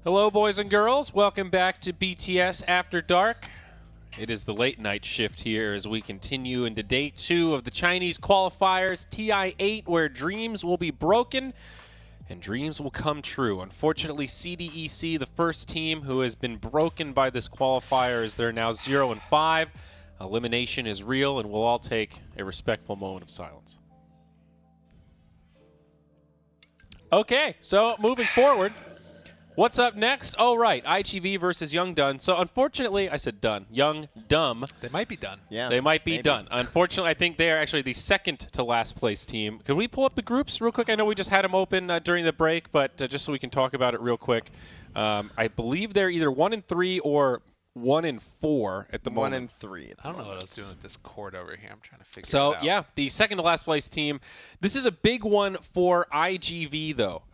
Hello, boys and girls. Welcome back to BTS After Dark. It is the late night shift here as we continue into day 2 of the Chinese qualifiers, TI8, where dreams will be broken and dreams will come true. Unfortunately, CDEC, the first team who has been broken by this qualifier, is they're now 0-5. Elimination is real, and we'll all take a respectful moment of silence. Okay, so moving forward. What's up next? Oh, right. iG.V versus Young Dun. So, unfortunately, I said done. Young Dumb. They might be done. Yeah. They might be done. Unfortunately, I think they are actually the second to last place team. Could we pull up the groups real quick? I know we just had them open during the break, but just so we can talk about it real quick. I believe they're either 1-3 or 1-4 at the moment. 1-3. I don't know what I was doing with this cord over here. I'm trying to figure it out. So, yeah, the second to last place team. This is a big one for iG.V, though.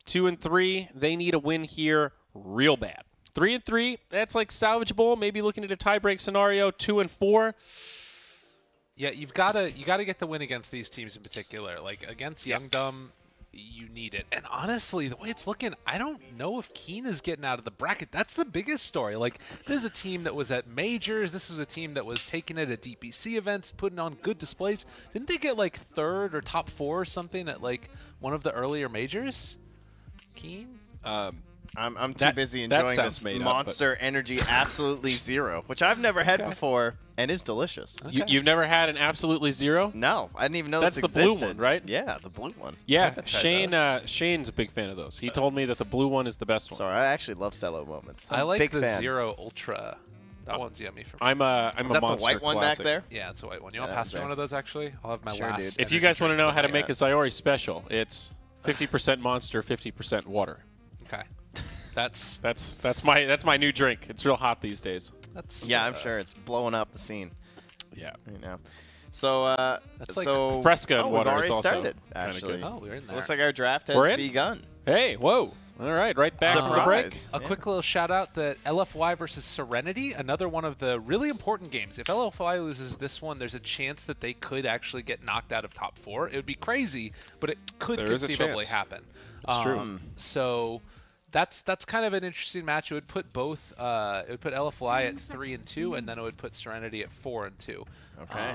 2-3, they need a win here real bad. 3-3, that's like salvageable. Maybe looking at a tiebreak scenario. 2-4. Yeah, you gotta get the win against these teams in particular. Like against Young Dumb, you need it. And honestly, the way it's looking, I don't know if Keen is getting out of the bracket. That's the biggest story. Like, this is a team that was at majors. This was a team that was taking it at DPC events, putting on good displays. Didn't they get like 3rd or top 4 or something at like one of the earlier majors? Keen? I'm too busy enjoying this Monster Energy Absolutely Zero, which I've never had before and is delicious. Okay. You've never had an Absolutely Zero? No, I didn't even know that's this existed. That's the blue one, right? Yeah, the blue one. Yeah, Shane's a big fan of those. He told me that the blue one is the best one. Sorry, I actually love Cello Moments. I like big the fan. Zero Ultra. That one's yummy for me. I'm a Is that Monster the white one classic. back there? Yeah, it's a white one. You want to pass me one of those, actually? I'll have my last. If you guys want to know how to make a Zyori special, it's 50% Monster, 50% water. Okay. That's my new drink. It's real hot these days. Yeah, I'm sure it's blowing up the scene. Yeah. You know. So that's like Fresca and water is also started, actually. good. Oh, we're in there. Looks like our draft has begun. Hey, whoa. All right, right back from the break. A quick little shout out that LFY versus Serenity, another one of the really important games. If LFY loses this one, there's a chance that they could actually get knocked out of top 4. It would be crazy, but it could conceivably happen. It's true. So that's kind of an interesting match. It would put both. It would put LFY at 3-2, and then it would put Serenity at 4-2. Okay.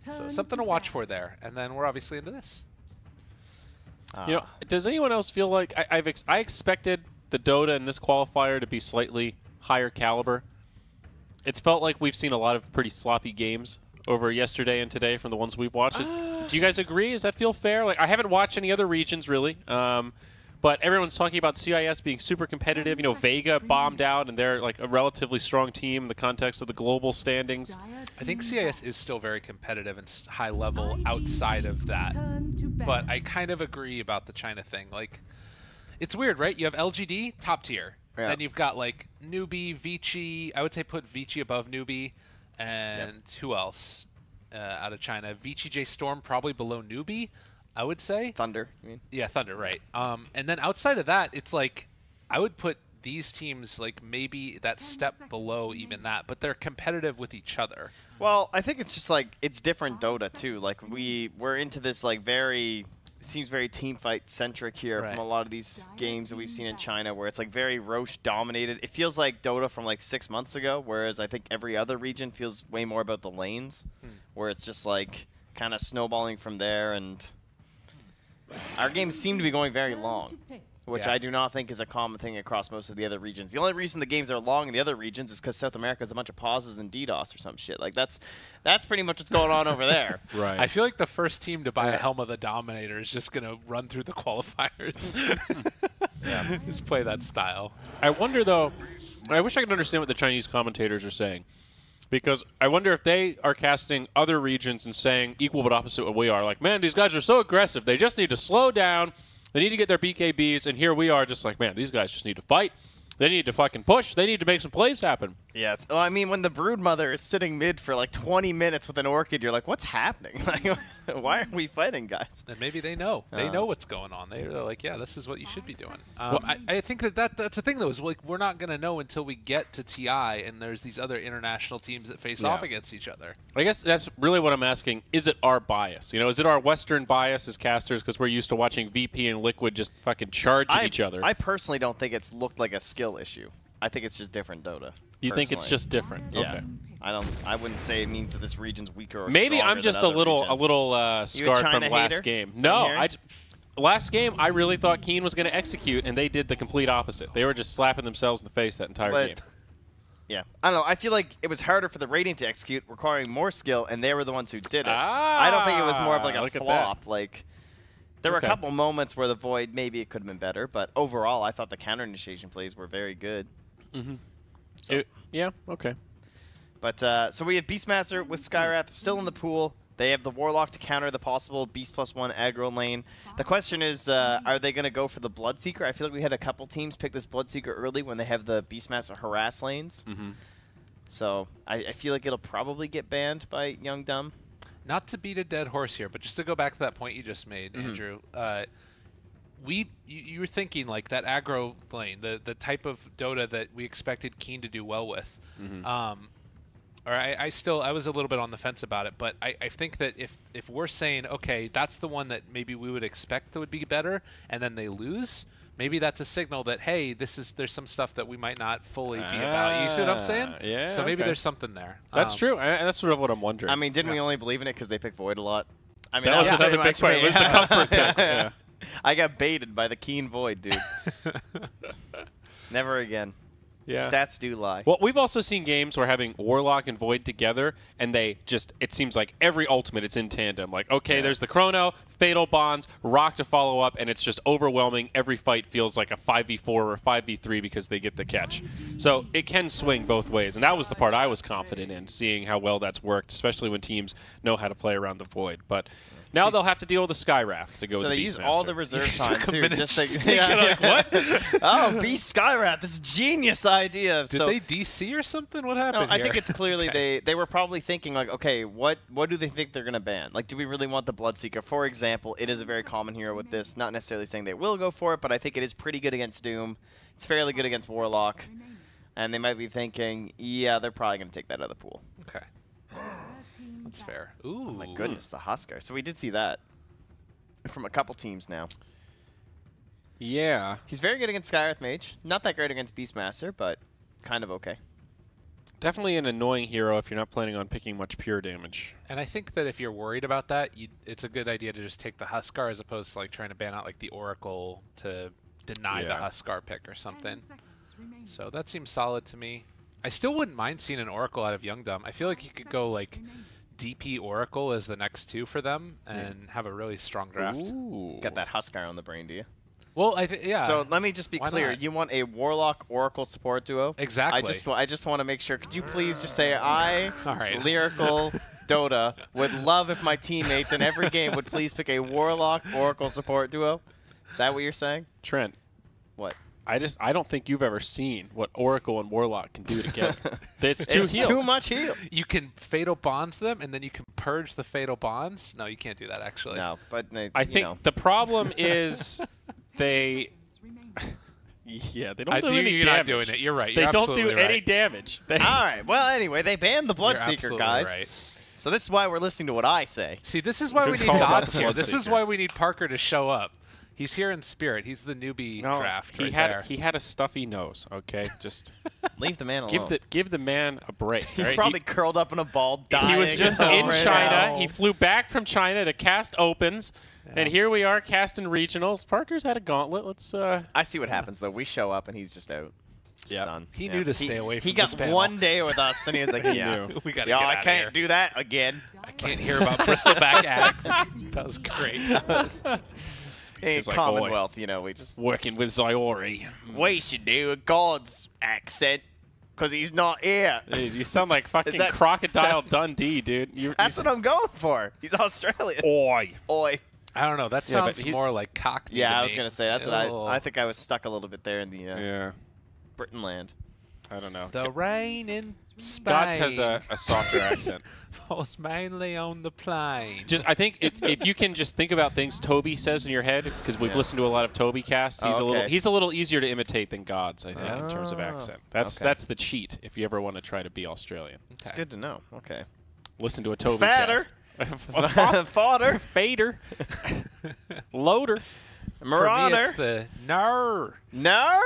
So something to watch for there. And then we're obviously into this. You know, does anyone else feel like I expected the Dota in this qualifier to be slightly higher caliber? It's felt like we've seen a lot of pretty sloppy games over yesterday and today from the ones we've watched. Do you guys agree? Does that feel fair? Like, I haven't watched any other regions really, but everyone's talking about CIS being super competitive. You know, Vega bombed out, and they're like a relatively strong team in the context of the global standings. I think CIS is still very competitive and high level outside of that. But I kind of agree about the China thing. Like, it's weird, right? You have LGD, top tier. Yeah. Then you've got, like, Newbie, Vici. I would say put Vici above Newbie. And who else out of China? Vici J Storm probably below Newbie, I would say. Thunder, you mean? Yeah, Thunder, right. And then outside of that, it's like I would put these teams like maybe that step below even that, but they're competitive with each other. Well, I think it's just like it's different Dota too. Like we're into this like it seems very team fight centric here from a lot of these games that we've seen in China, where it's like very Roche dominated. It feels like Dota from like 6 months ago, whereas I think every other region feels way more about the lanes, where it's just like kind of snowballing from there. And our games seem to be going very long, which I do not think is a common thing across most of the other regions. The only reason the games are long in the other regions is because South America has a bunch of pauses and DDoS or some shit. Like that's pretty much what's going on over there. Right. I feel like the first team to buy a Helm of the Dominator is just gonna run through the qualifiers. Just play that style. I wonder though. I wish I could understand what the Chinese commentators are saying, because I wonder if they are casting other regions and saying equal but opposite what we are. Like, man, these guys are so aggressive. They just need to slow down. They need to get their BKBs, and here we are just like, man, these guys just need to fight. They need to fucking push. They need to make some plays happen. Yeah, well, I mean, when the broodmother is sitting mid for like 20 minutes with an orchid, you're like, what's happening? Like, why are we fighting, guys? And maybe they know. They know what's going on. They're like, yeah, this is what you should be doing. I think that's the thing, though, is like we're not going to know until we get to TI and there's these other international teams that face off against each other. I guess that's really what I'm asking. Is it our bias? You know, is it our Western bias as casters because we're used to watching VP and Liquid just fucking charge at each other? I personally don't think it's looked like a skill issue. I think it's just different Dota. You think it's just different? Yeah. Okay. I wouldn't say it means that this region's weaker or maybe stronger I'm just than a little regions. scarred from China last hater? game. Same No, here? last game I really thought Keen was going to execute, and they did the complete opposite. They were just slapping themselves in the face that entire game. Yeah, I don't know. I feel like it was harder for the Radiant to execute, requiring more skill, and they were the ones who did it. I don't think it was more of like a flop. Like there were a couple moments where the Void maybe it could have been better, but overall I thought the counter initiation plays were very good. Mm-hmm. So. Yeah. Okay. But so we have Beastmaster with Skywrath still in the pool. They have the Warlock to counter the possible Beast +1 aggro lane. The question is, are they going to go for the Bloodseeker? I feel like we had a couple teams pick this Bloodseeker early when they have the Beastmaster harass lanes. Mm-hmm. So I feel like it'll probably get banned by Young Dumb. Not to beat a dead horse here, but just to go back to that point you just made, Andrew. You were thinking like that aggro lane, the type of Dota that we expected Keen to do well with. I was a little bit on the fence about it, but I think that if we're saying, okay, that's the one that maybe we would expect that would be better, and then they lose, maybe that's a signal that, hey, there's some stuff that we might not fully be about. You see what I'm saying? Yeah. So maybe there's something there. That's true. That's sort of what I'm wondering. I mean, didn't we only believe in it because they picked Void a lot? I mean, that was another big part. It was the comfort pick. Yeah. I got baited by the Keen Void, dude. Never again. Yeah. Stats do lie. Well, we've also seen games where having Warlock and Void together, and they just, it seems like every ultimate, it's in tandem. Like, okay, there's the Chrono, Fatal Bonds, Rock to follow up, and it's just overwhelming. Every fight feels like a 5v4 or 5v3 because they get the catch. So it can swing both ways, and that was the part I was confident in, seeing how well that's worked, especially when teams know how to play around the Void. But now they'll have to deal with the Skywrath to go with the Beastmaster. So they use all the reserve time, too. Just like, what? Oh, Beast Skywrath, this genius idea. Did they DC or something? What happened No, here? I think it's clearly they were probably thinking, like, okay, what do they think they're going to ban? Like, do we really want the Bloodseeker? For example, it is a very common hero with this. Not necessarily saying they will go for it, but I think it is pretty good against Doom. It's fairly good against Warlock. And they might be thinking, yeah, they're probably going to take that out of the pool. Okay. That's fair. Ooh. Oh my goodness, the Husker. So we did see that from a couple teams now. Yeah. He's very good against Skywrath Mage. Not that great against Beastmaster, but kind of okay. Definitely an annoying hero if you're not planning on picking much pure damage. And I think that if you're worried about that, it's a good idea to just take the Huskar as opposed to like trying to ban out like the Oracle to deny the Huskar pick or something. So that seems solid to me. I still wouldn't mind seeing an Oracle out of Young Dumb. I feel like you could go like DP Oracle as the next two for them and have a really strong draft. Ooh. Got that Huskar on the brain, do you? Well, yeah. So let me just be clear. Not? You want a Warlock Oracle support duo? Exactly. I just want to make sure. Could you please just say I, All right. Lyrical Dota, would love if my teammates in every game would please pick a Warlock Oracle support duo? Is that what you're saying? Trent. What? I don't think you've ever seen what Oracle and Warlock can do together. It's It's heals. too much heal. You can Fatal Bonds them, and then you can purge the Fatal Bonds. No, you can't do that, actually. No, but I think the problem is they... Yeah, they don't do any you're damage. not doing it. You're right. They You're don't do absolutely any right. damage. All right. Well, anyway, they banned the You're Bloodseeker, absolutely guys. right. So this is why we're listening to what I say. See, this is why we It's need all about Gods the here. This is Bloodseeker. why we need Parker to show up. He's here in spirit. He's the newbie draft he right had there. he had a stuffy nose. Okay, just Leave the man alone. give the man a break. He's right? probably curled up in a ball, dying. He was just at in home right China. now. He flew back from China to cast opens, and here we are casting regionals. Parker's had a gauntlet. Let's. I see what happens though. We show up and he's just out. Just done. He knew to stay away from He got this panel. one day with us, and he was like, "Yeah, we got to yeah, get I out of can't here. do that again." I can't hear about bristleback addicts. That was great. Hey, He's like, Commonwealth, you know, we just working with Zyori. we should do a God's accent because he's not here. Dude, you sound like fucking that- Crocodile Dundee, dude. That's what I'm going for. He's Australian. Oi. Oi. I don't know. That Yeah, but sounds he- more like Cockney. Yeah, to I was me. gonna say that's what Ew. I think I was stuck a little bit there in the Yeah. Britain land. I don't know. The rain in Spain. Gods has a softer accent. Falls mainly on the plain. I think if you can just think about things Toby says in your head, because we've listened to a lot of Toby cast, he's a little easier to imitate than Gods, I think, in terms of accent. That's the cheat if you ever want to try to be Australian. It's good to know. Okay. Listen to a Toby Fatter. cast. Fodder. Fader. Loader. Marauder. For me, it's the nar. No.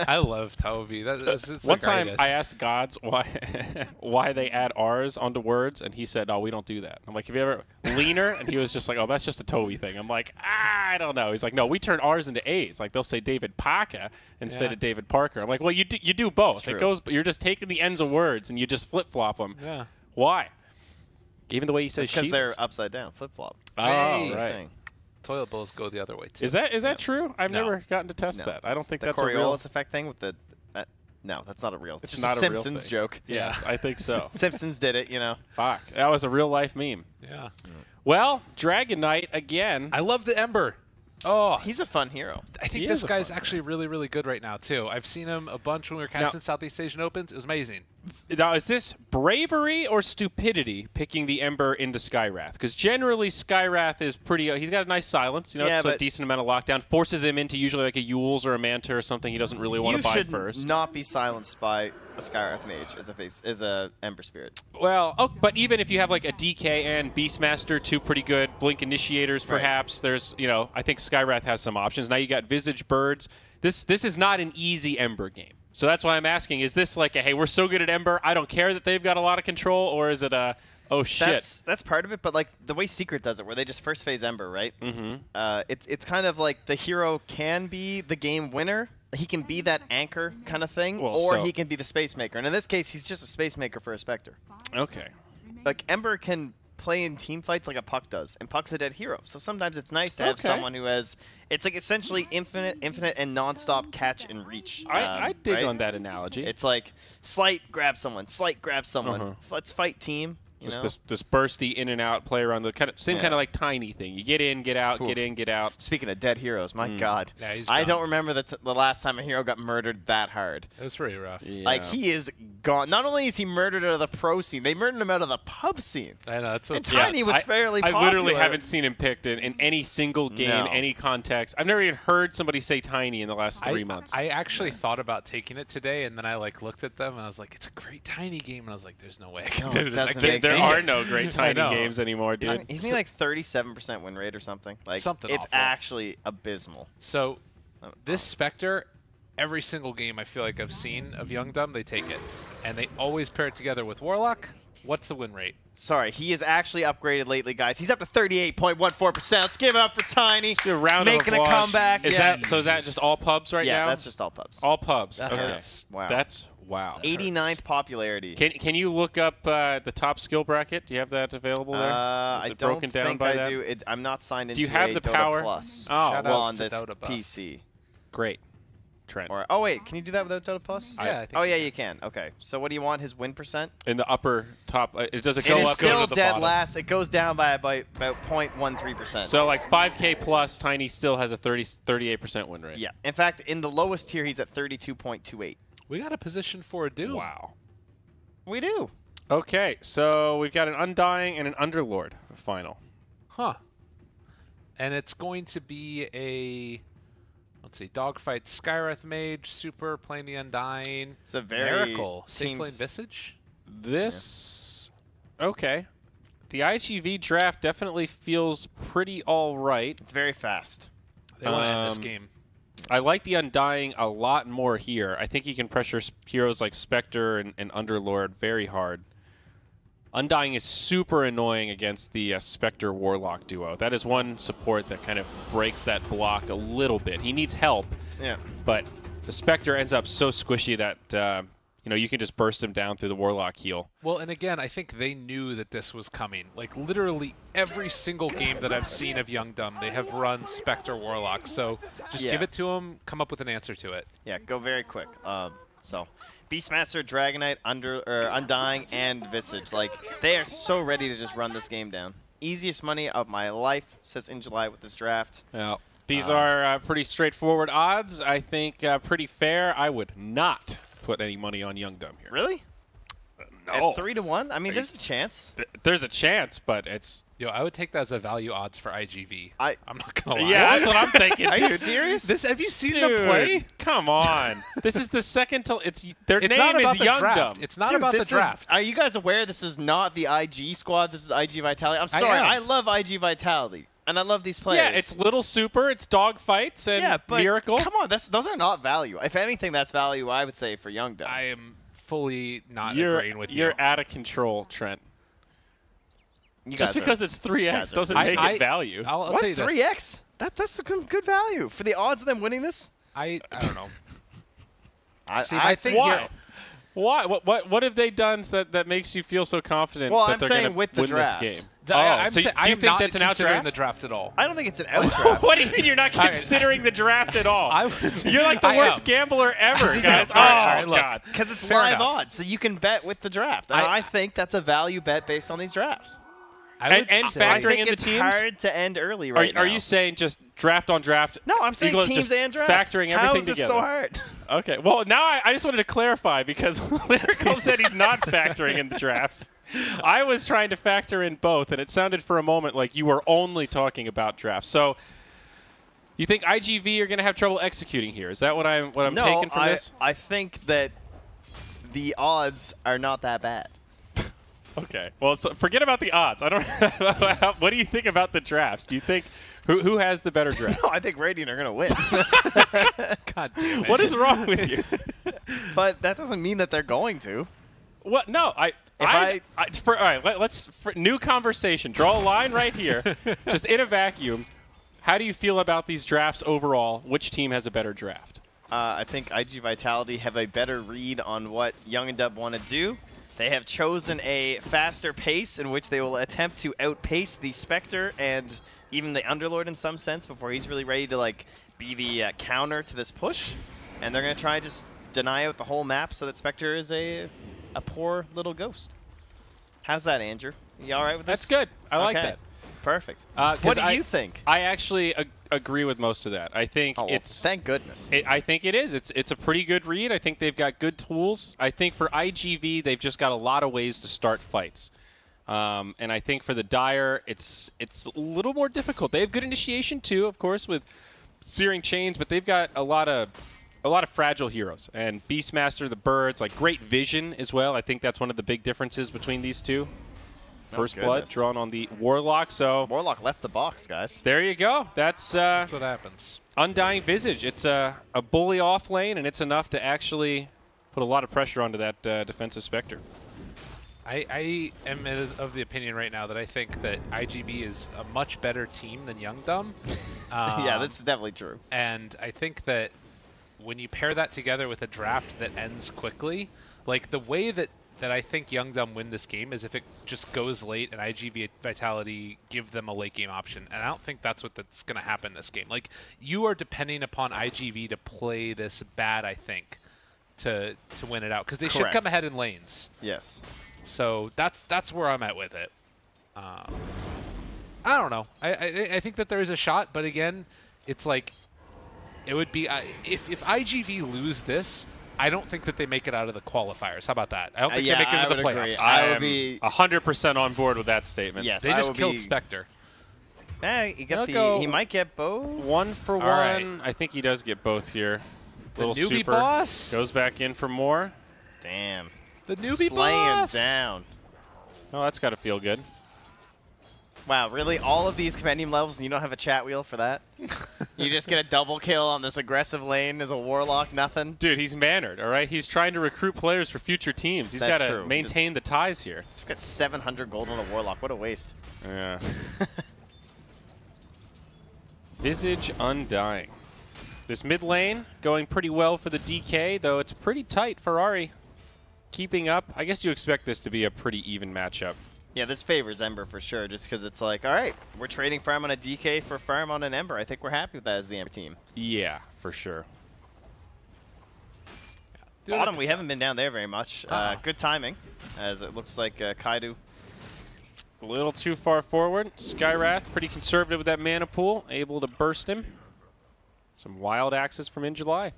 I love Toby. It's One time I asked Gods why they add R's onto words, and he said, "No, we don't do that." I'm like, "Have you ever leaner?" And he was just like, "Oh, that's just a Toby thing." I'm like, I don't know. He's like, "No, we turn R's into A's. Like they'll say David Parker instead of David Parker." I'm like, "Well, you do both. It goes. You're just taking the ends of words and you just flip flop them. Yeah. Why? Even the way he says because they're upside down, flip flop. Oh, right. Toilet bowls go the other way too. Is that true? I've never gotten to test that. I don't think that's a real. Coriolis effect thing with the. No, that's not a real. It's just not a a real Simpsons thing. joke. Yes, I think so. Simpsons did it, you know. Fuck, that was a real life meme. Yeah. Well, Dragon Knight again. I love the Ember. Oh, He's a fun hero. I think this guy's actually really, really good right now too. I've seen him a bunch when we were casting Southeast Asian Opens. It was amazing. Now, is this bravery or stupidity picking the Ember into Skywrath? Because generally, Skywrath is pretty. He's got a nice silence. You know, it's a decent amount of lockdown. Forces him into usually like a Yules or a Manta or something he doesn't really want to buy first. You should not be silenced by a Skywrath Mage as a Ember Spirit. Well, but even if you have like a DK and Beastmaster, two pretty good Blink Initiators, perhaps there's, I think Skywrath has some options. Now you got Visage Birds. This is not an easy Ember game. So that's why I'm asking, is this like a, hey, we're so good at Ember, I don't care that they've got a lot of control, or is it a, oh, shit? That's part of it, but like the way Secret does it, where they just first phase Ember, right? Mm-hmm. It's kind of like the hero can be the game winner. He can be that anchor kind of thing, or he can be the Space Maker. And in this case, he's just a Space Maker for a Spectre. Okay. Like, Ember can play in team fights like a Puck does, and Puck's a dead hero. So sometimes it's nice to have someone who has, it's like essentially infinite and non-stop catch and reach. I dig on that analogy. It's like, slight, grab someone, let's fight team. Just this bursty in and out play around the same kind of like Tiny thing. You get in, get out, get in, get out. Speaking of dead heroes, my God, yeah, I don't remember the last time a hero got murdered that hard. It was pretty rough. Yeah. Like, he is gone. Not only is he murdered out of the pro scene, they murdered him out of the pub scene. I know. That's what Tiny was fairly popular. I literally haven't seen him picked in any single game, any context. I've never even heard somebody say Tiny in the last 3 months. I actually thought about taking it today, and then I looked at them and I was like, it's a great Tiny game, and I was like, there's no way I can do this. There are no great Tiny games anymore, dude. Isn't he like 37% win rate or something? Like, it's actually abysmal. So this Spectre, every single game I feel like I've seen of Young Dumb, they take it. And they always pair it together with Warlock. What's the win rate? Sorry, he is actually upgraded lately, guys. He's up to 38.14%. Let's give it up for Tiny. A round making of a comeback. Is that just all pubs right now? Yeah, that's just all pubs. All pubs. That okay. hurts. Wow. That's wow. 89th popularity. Can you look up the top skill bracket? Do you have that available there? I don't think I do. I'm not signed into Do you have the Dota power? Plus. Oh, well, on this PC. Great. Trent. Oh wait, can you do that without Dota Plus? Yeah. I think yeah, you can. Okay. So what do you want? His win percent? In the upper top. Does it go up? It's still go to the dead bottom? Last. It goes down by about 0.13%. So like 5K plus, Tiny still has a 38% win rate. Yeah. In fact, in the lowest tier, he's at 32.28. We got a position for a Doom. Wow. We do. Okay, so we've got an Undying and an Underlord final. Huh. And it's going to be a, let's see, Dogfight Skywrath Mage, Super, playing the Undying. It's a very Lyrical, Safe Lane Visage. This, okay. The IGV draft definitely feels pretty all right. It's very fast. They want to end this game. I like the Undying a lot more here. I think you can pressure heroes like Spectre and Underlord very hard. Undying is super annoying against the Spectre Warlock duo. That is one support that kind of breaks that block a little bit. He needs help, but the Spectre ends up so squishy that you can just burst him down through the Warlock heal. Well, and again, I think they knew that this was coming. Like, literally every single game that I've seen of Young Dumb, they have run Spectre Warlock. So just give it to them, come up with an answer to it. Yeah, go very quick. So Beastmaster, Dragonite, Undying, and Visage. Like, they are so ready to just run this game down. Easiest money of my life, says in July with this draft. Yeah. These are pretty straightforward odds. I think pretty fair. I would not put any money on Youngdom here. Really? No. At 3-1? I mean, there's a chance. There's a chance, but it's... Yo, I would take that as a value odds for iG.V. I'm not going to lie. Yeah, that's what I'm thinking, Are dude. you serious? Have you seen Dude, them play? Come on. This is the second to... Their It's name not about is the draft. Youngdom. It's not Dude, about the this draft. Are you guys aware this is not the IG squad? This is iG.Vitality. I'm sorry. am. I love iG.Vitality. And I love these players. Yeah, it's Little Super, it's dog fights, and yeah, but Lyrical. Come on, those are not value. If anything, that's value, I would say, for Youngdom. I am fully not agreeing with you. You're out of control, Trent. Just because it's 3x doesn't make it value. I'll tell you this. 3x? That's some good value. For the odds of them winning this? I don't know. I think why? Why? What have they done that makes you feel so confident Well, that I'm they're saying going to with the win draft. this game? I'm so saying, do you think that's an out considering draft? the draft at all? I don't think it's an out draft. What do you mean you're not considering the draft at all? You're like the I worst am. gambler ever, guys. All right, look. God. Because it's Fair live enough. odds, so you can bet with the draft. And I think that's a value bet based on these drafts. And I factoring think in the it's teams? hard to end early right now. Are you saying just draft on draft? No, I'm saying equals teams just and draft. factoring everything How is this together? so hard? Okay. Well, now I just wanted to clarify because Lyrical said he's not factoring in the drafts. I was trying to factor in both, and it sounded for a moment like you were only talking about drafts. So you think iG.V are going to have trouble executing here? Is that what I'm taking from this? I think that the odds are not that bad. Okay. Well, so forget about the odds. I don't. What do you think about the drafts? Do you think who has the better draft? No, I think Radiant are going to win. God damn it. What is wrong with you? But that doesn't mean that they're going to. What? No, all right, let's new conversation. Draw a line right here, just in a vacuum. How do you feel about these drafts overall? Which team has a better draft? I think iG.Vitality have a better read on what Young and Dub want to do. They have chosen a faster pace in which they will attempt to outpace the Spectre and even the Underlord in some sense before he's really ready to like be the counter to this push. And they're going to try and just deny out the whole map so that Spectre is a poor little ghost. How's that, Andrew? You all right with this? That's good. I like Okay. that. Perfect. What do you think? I actually agree with most of that. I think it's. Thank goodness. I think it is. It's a pretty good read. I think they've got good tools. I think for iG.V, they've just got a lot of ways to start fights. And I think for the Dire, it's a little more difficult. They have good initiation too, of course, with Searing Chains, but they've got a lot of fragile heroes. And Beastmaster, the birds, like great vision as well. I think that's one of the big differences between these two. First blood drawn on the Warlock. So Warlock left the box, guys. there you go. That's what happens. Undying Visage. It's a bully off lane, and it's enough to actually put a lot of pressure onto that defensive Spectre. I am of the opinion right now that I think that iG.V is a much better team than Youngdom. Yeah, this is definitely true. And I think that when you pair that together with a draft that ends quickly, like the way that I think Youngdom win this game is if it just goes late and iG.Vitality give them a late game option. And I don't think that's what's going to happen this game. Like, you are depending upon iG.V to play this bad, I think, to win it out. Because they should come ahead in lanes. Yes. So that's where I'm at with it. I don't know. I think that there is a shot, but again, it's like it would be if iG.V lose this, I don't think that they make it out of the qualifiers. How about that? I don't think they make it into the playoffs. I am 100% on board with that statement. Yes, they just killed Spectre. He might get both. 1 for 1. Right. I think he does get both here. The Little newbie super boss goes back in for more. Damn. The newbie boss. boss. Down. Oh, that's got to feel good. Wow, really? All of these compendium levels and you don't have a chat wheel for that? You just get a double kill on this aggressive lane as a Warlock, nothing? Dude, he's mannered, all right? He's trying to recruit players for future teams. He's got to maintain the ties here. Just got 700 gold on a Warlock. What a waste. Yeah. Visage Undying. This mid lane going pretty well for the DK, though it's pretty tight. Ferrari keeping up. I guess you expect this to be a pretty even matchup. Yeah, this favors Ember for sure, just because it's like, all right, we're trading farm on a DK for farm on an Ember. I think we're happy with that as the Ember team. Yeah, for sure. Yeah. Bottom, we haven't been down there very much. Good timing, as it looks like Kaidu. A little too far forward. Skywrath, pretty conservative with that mana pool, able to burst him. Some wild axes from In July.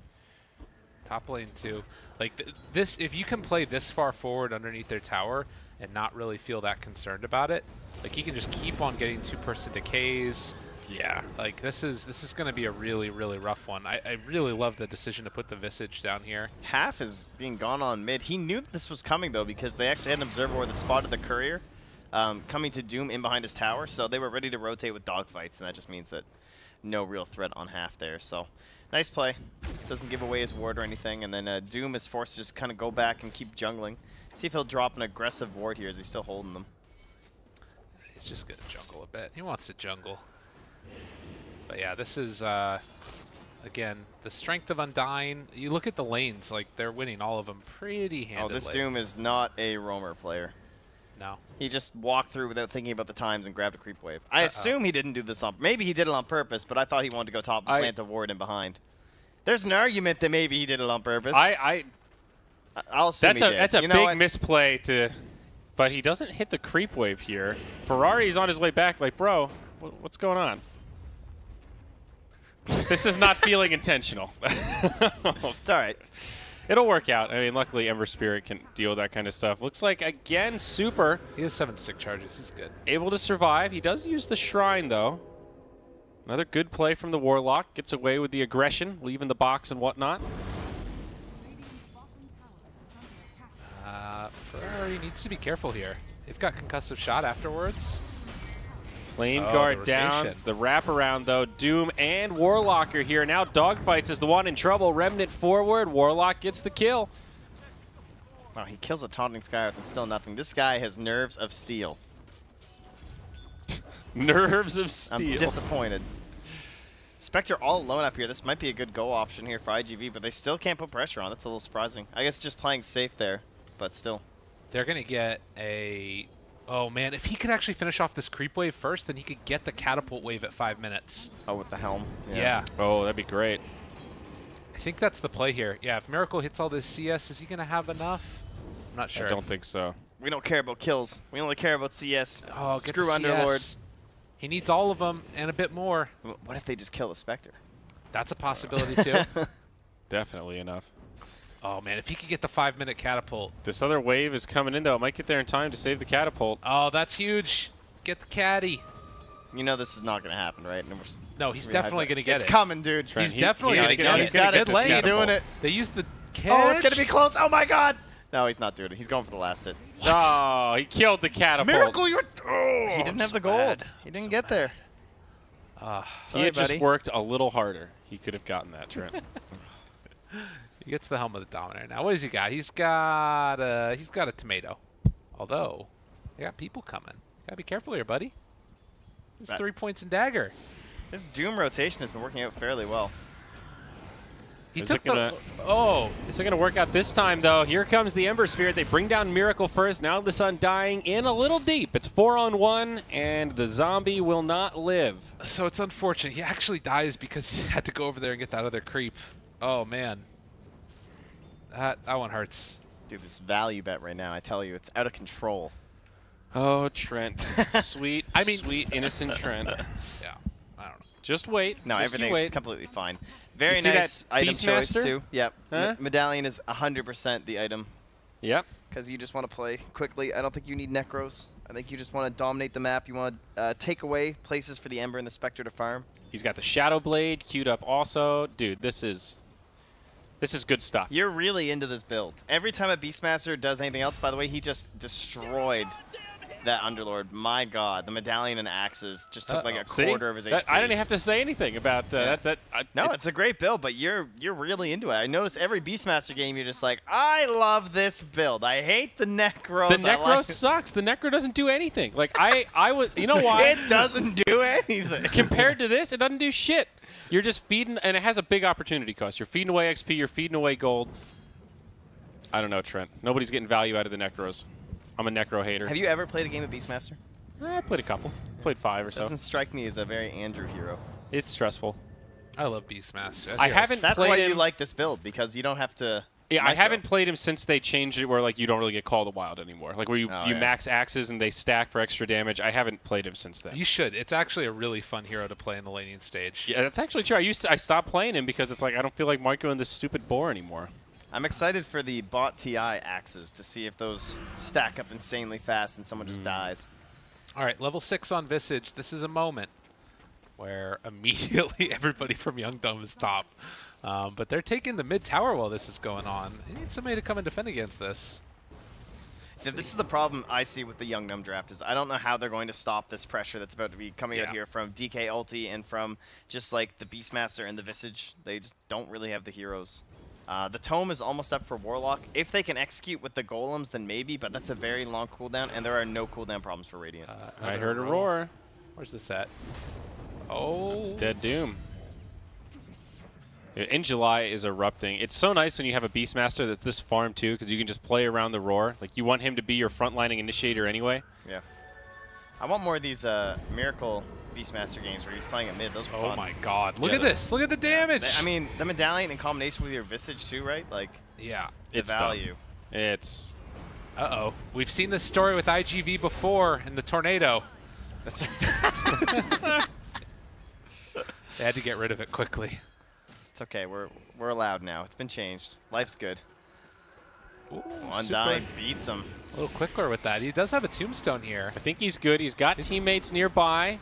Top lane too. Like this, if you can play this far forward underneath their tower and not really feel that concerned about it, like he can just keep on getting 2-person decays. Yeah. Like this is going to be a really, really rough one. I really love the decision to put the Visage down here. Half is being gone on mid. He knew that this was coming though, because they actually had an observer where they spotted the courier coming to Doom in behind his tower, so they were ready to rotate with dogfights, and that just means that no real threat on half there. So nice play. Doesn't give away his ward or anything, and then Doom is forced to just kind of go back and keep jungling. See if he'll drop an aggressive ward here as he's still holding them. He's just going to jungle a bit. He wants to jungle. But yeah, this is, again, the strength of Undying. You look at the lanes, like, they're winning all of them pretty handedly. Oh, this Doom is not a roamer player. No. He just walked through without thinking about the times and grabbed a creep wave. I assume he didn't do this on... Maybe he did it on purpose, but I thought he wanted to go top and plant a ward in behind. There's an argument that maybe he did it on purpose. I'll assume he did. That's a big misplay to... But he doesn't hit the creep wave here. Ferrari's on his way back like, bro, what's going on? This is not feeling intentional. It's all right. It'll work out. I mean, luckily Ember Spirit can deal with that kind of stuff. Looks like, again, Super. He has 7 stick charges. He's good. Able to survive. He does use the Shrine, though. Another good play from the Warlock. Gets away with the aggression, leaving the box and whatnot. Ferrari needs to be careful here. They've got concussive shot afterwards. Flame guard down. The wraparound, though. Doom and Warlock are here. Now Dogfights is the one in trouble. Remnant forward. Warlock gets the kill. Wow, he kills a taunting Skywrath and still nothing. This guy has nerves of steel. Nerves of steel. I'm disappointed. Spectre all alone up here. This might be a good go option here for iG.V, but they still can't put pressure on. That's a little surprising. I guess just playing safe there, but still. They're going to get a... Oh, man. If he could actually finish off this creep wave first, then he could get the catapult wave at 5 minutes. Oh, with the helm. Yeah. Oh, that'd be great. I think that's the play here. Yeah, if Miracle hits all this CS, is he going to have enough? I'm not sure. I don't think so. We don't care about kills. We only care about CS. Oh, screw Underlord. He needs all of them and a bit more. What if they just kill the Spectre? That's a possibility, too. Definitely enough. Oh, man, if he could get the 5-minute catapult. This other wave is coming in, though. It might get there in time to save the catapult. Oh, that's huge. Get the caddy. You know this is not going to happen, right? No, he's definitely going to get it. It's coming, dude. He's definitely going to get it. He's got it. He's doing it. They used the catch. Oh, it's going to be close. Oh, my God. No, he's not doing it. He's going for the last hit. What? Oh, he killed the catapult. Miracle, you're... Oh, he didn't have the gold. He didn't get there. He had just worked a little harder. He could have gotten that, Trent. He gets the Helm of the Dominator. Now, what has he got? He's got a tomato. Although, they got people coming. Gotta be careful here, buddy. It's 3 points in dagger. This Doom rotation has been working out fairly well. Is it going to work out this time, though? Here comes the Ember Spirit. They bring down Miracle first. Now this Undying in a little deep. It's 4-on-1, and the zombie will not live. So it's unfortunate. He actually dies because he had to go over there and get that other creep. Oh, man. That one hurts. Dude, this value bet right now, I tell you, it's out of control. Oh, Trent. Sweet, sweet, innocent Trent. Yeah, I don't know. Just wait. No, just everything's completely fine. Very nice item choice, too. Yep. Huh? Medallion is 100% the item. Yep. Because you just want to play quickly. I don't think you need Necros. I think you just want to dominate the map. You want to take away places for the Ember and the Spectre to farm. He's got the Shadow Blade queued up also. Dude, this is good stuff. You're really into this build. Every time a Beastmaster does anything else, by the way, he just destroyed that Underlord. My God, the Medallion and Axes just took like a quarter of his HP. I didn't even have to say anything about that. No, it's a great build, but you're really into it. I notice every Beastmaster game, you're just like, I love this build. I hate the Necros. The Necro sucks. The Necro doesn't do anything. Like I was, you know why? It doesn't do anything. Compared to this, it doesn't do shit. You're just feeding, and it has a big opportunity cost. You're feeding away XP. You're feeding away gold. I don't know, Trent. Nobody's getting value out of the Necros. I'm a Necro hater. Have you ever played a game of Beastmaster? I played a couple. Played 5 or so. Doesn't strike me as a very Andrew hero. It's stressful. I love Beastmaster. I haven't That's played why him. you like this build, because you don't have to Yeah, Micro. I haven't played him since they changed it where like you don't really get Call to Wild anymore. Like where you max axes and they stack for extra damage. I haven't played him since then. You should. It's actually a really fun hero to play in the laning stage. Yeah, that's actually true. I stopped playing him because it's like I don't feel like microing this stupid boar anymore. I'm excited for the bot TI axes to see if those stack up insanely fast and someone just dies. All right, level 6 on Visage. This is a moment where immediately everybody from Youngdom is top. But they're taking the mid tower while this is going on. They need somebody to come and defend against this. Yeah, this is the problem I see with the Youngdom draft is I don't know how they're going to stop this pressure that's about to be coming out here from DK ulti and from just like the Beastmaster and the Visage. They just don't really have the heroes. The Tome is almost up for Warlock. If they can execute with the Golems, then maybe, but that's a very long cooldown, and there are no cooldown problems for Radiant. I heard a roar. Where's this at? Oh. That's dead Doom. In July is erupting. It's so nice when you have a Beastmaster that's this farm too, because you can just play around the roar. Like you want him to be your frontlining initiator anyway. Yeah. I want more of these Miracle Beastmaster games where he's playing at mid. Those were fun. Oh my god. Look at this. Look at the damage. I mean, the medallion in combination with your Visage too, right? Like, yeah. The value. It's... Uh-oh. We've seen this story with iG.V before in the tornado. That's They had to get rid of it quickly. It's okay. We're allowed now. It's been changed. Life's good. Ooh, Undying beats him. A little quicker with that. He does have a tombstone here. I think he's good. He's got teammates nearby.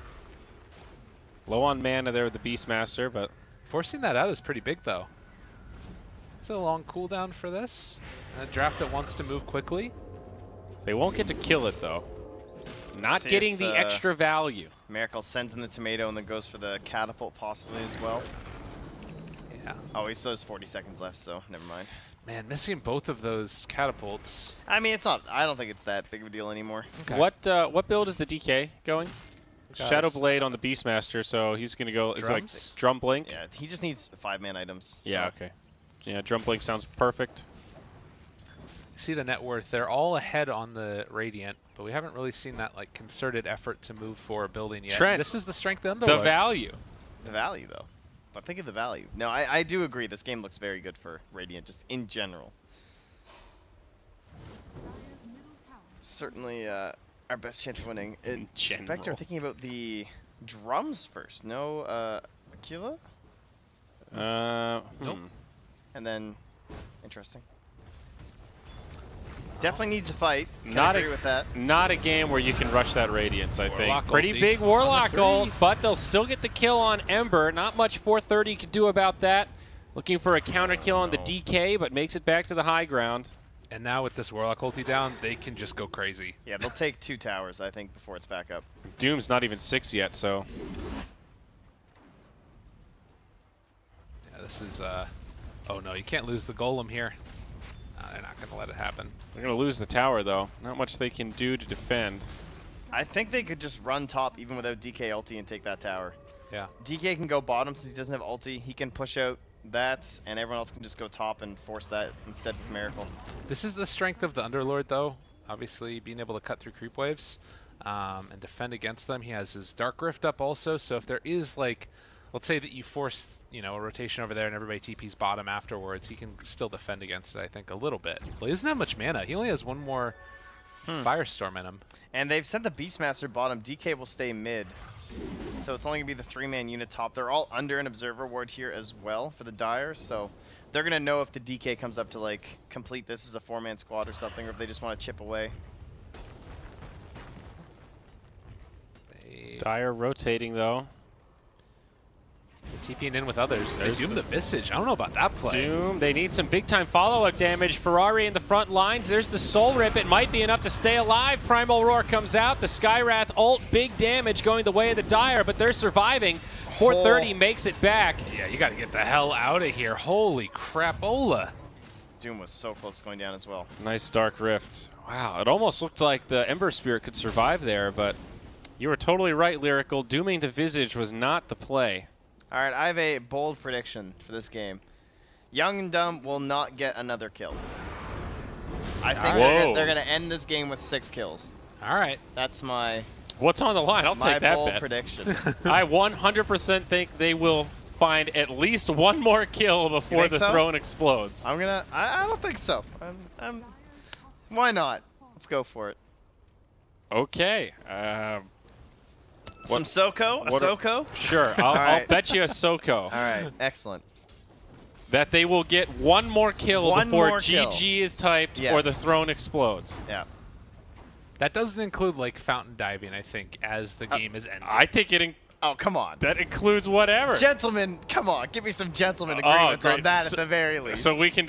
Low on mana there with the Beastmaster, but... Forcing that out is pretty big, though. It's a long cooldown for this. A draft that wants to move quickly. They won't get to kill it, though. Not See getting if, the extra value. Miracle sends in the tomato and then goes for the catapult possibly as well. Yeah. Oh, he still has 40 seconds left, so never mind. Man, missing both of those catapults. I mean, it's not. I don't think it's that big of a deal anymore. Okay. What build is the DK going? Shadow Blade on the Beastmaster, so he's going to go... It's like Drum Blink? Yeah, he just needs 5-man items. So. Yeah, okay. Yeah, Drum Blink sounds perfect. See the net worth. They're all ahead on the Radiant, but we haven't really seen that like concerted effort to move for a building yet. Trent, this is the strength of Underlord. The value. The value, though. But think of the value. No, I do agree. This game looks very good for Radiant, just in general. Certainly our best chance of winning. Spectre thinking about the drums first. No Aquila? Nope. And then, interesting. Definitely needs a fight. Not agree with that. Not a game where you can rush that Radiance, I think. Pretty ulti. big Warlock ult, but they'll still get the kill on Ember. Not much 430 can do about that. Looking for a counter kill on the DK, but makes it back to the high ground. And now with this Warlock ulti down, they can just go crazy. Yeah, they'll take 2 towers, I think, before it's back up. Doom's not even 6 yet, so... Yeah, this is... Oh no, you can't lose the Golem here. They're not going to let it happen. They're going to lose the tower, though. Not much they can do to defend. I think they could just run top even without DK ulti and take that tower. Yeah. DK can go bottom since he doesn't have ulti. He can push out that, and everyone else can just go top and force that instead with Miracle. This is the strength of the Underlord, though. Obviously, being able to cut through creep waves and defend against them. He has his Dark Rift up also, so if there is, like, let's say that you force, you know, a rotation over there and everybody TP's bottom afterwards, he can still defend against it, I think, a little bit. Well, he doesn't have much mana. He only has 1 more Firestorm in him. And they've sent the Beastmaster bottom. DK will stay mid. So it's only going to be the 3-man unit top. They're all under an Observer Ward here as well for the Dire, so they're going to know if the DK comes up to, like, complete this as a 4-man squad or something, or if they just want to chip away. Dire rotating, though. TPing in with others. They Doom the Visage. I don't know about that play. Doom, they need some big-time follow-up damage. Ferrari in the front lines. There's the Soul Rip. It might be enough to stay alive. Primal Roar comes out. The Skywrath ult, big damage going the way of the Dire, but they're surviving. 430 makes it back. Yeah, you got to get the hell out of here. Holy crapola. Doom was so close to going down as well. Nice Dark Rift. Wow, it almost looked like the Ember Spirit could survive there, but you were totally right, Lyrical. Dooming the Visage was not the play. All right, I have a bold prediction for this game. Young and Dumb will not get another kill. I think they're going to end this game with 6 kills. All right. That's my What's on the line? I'll take that bold bet. prediction. I 100% think they will find at least one more kill before the throne explodes. I don't think so. Why not? Let's go for it. Okay. Some Soko? A Soko? Sure. I'll bet you a Soko. All right. Excellent. That they will get one more kill before GG is typed or the throne explodes. Yeah. That doesn't include like fountain diving, I think, as the game is ending. I think it. Oh, come on. That includes whatever. Gentlemen, come on. Give me some gentleman agreements on that at the very least. So we can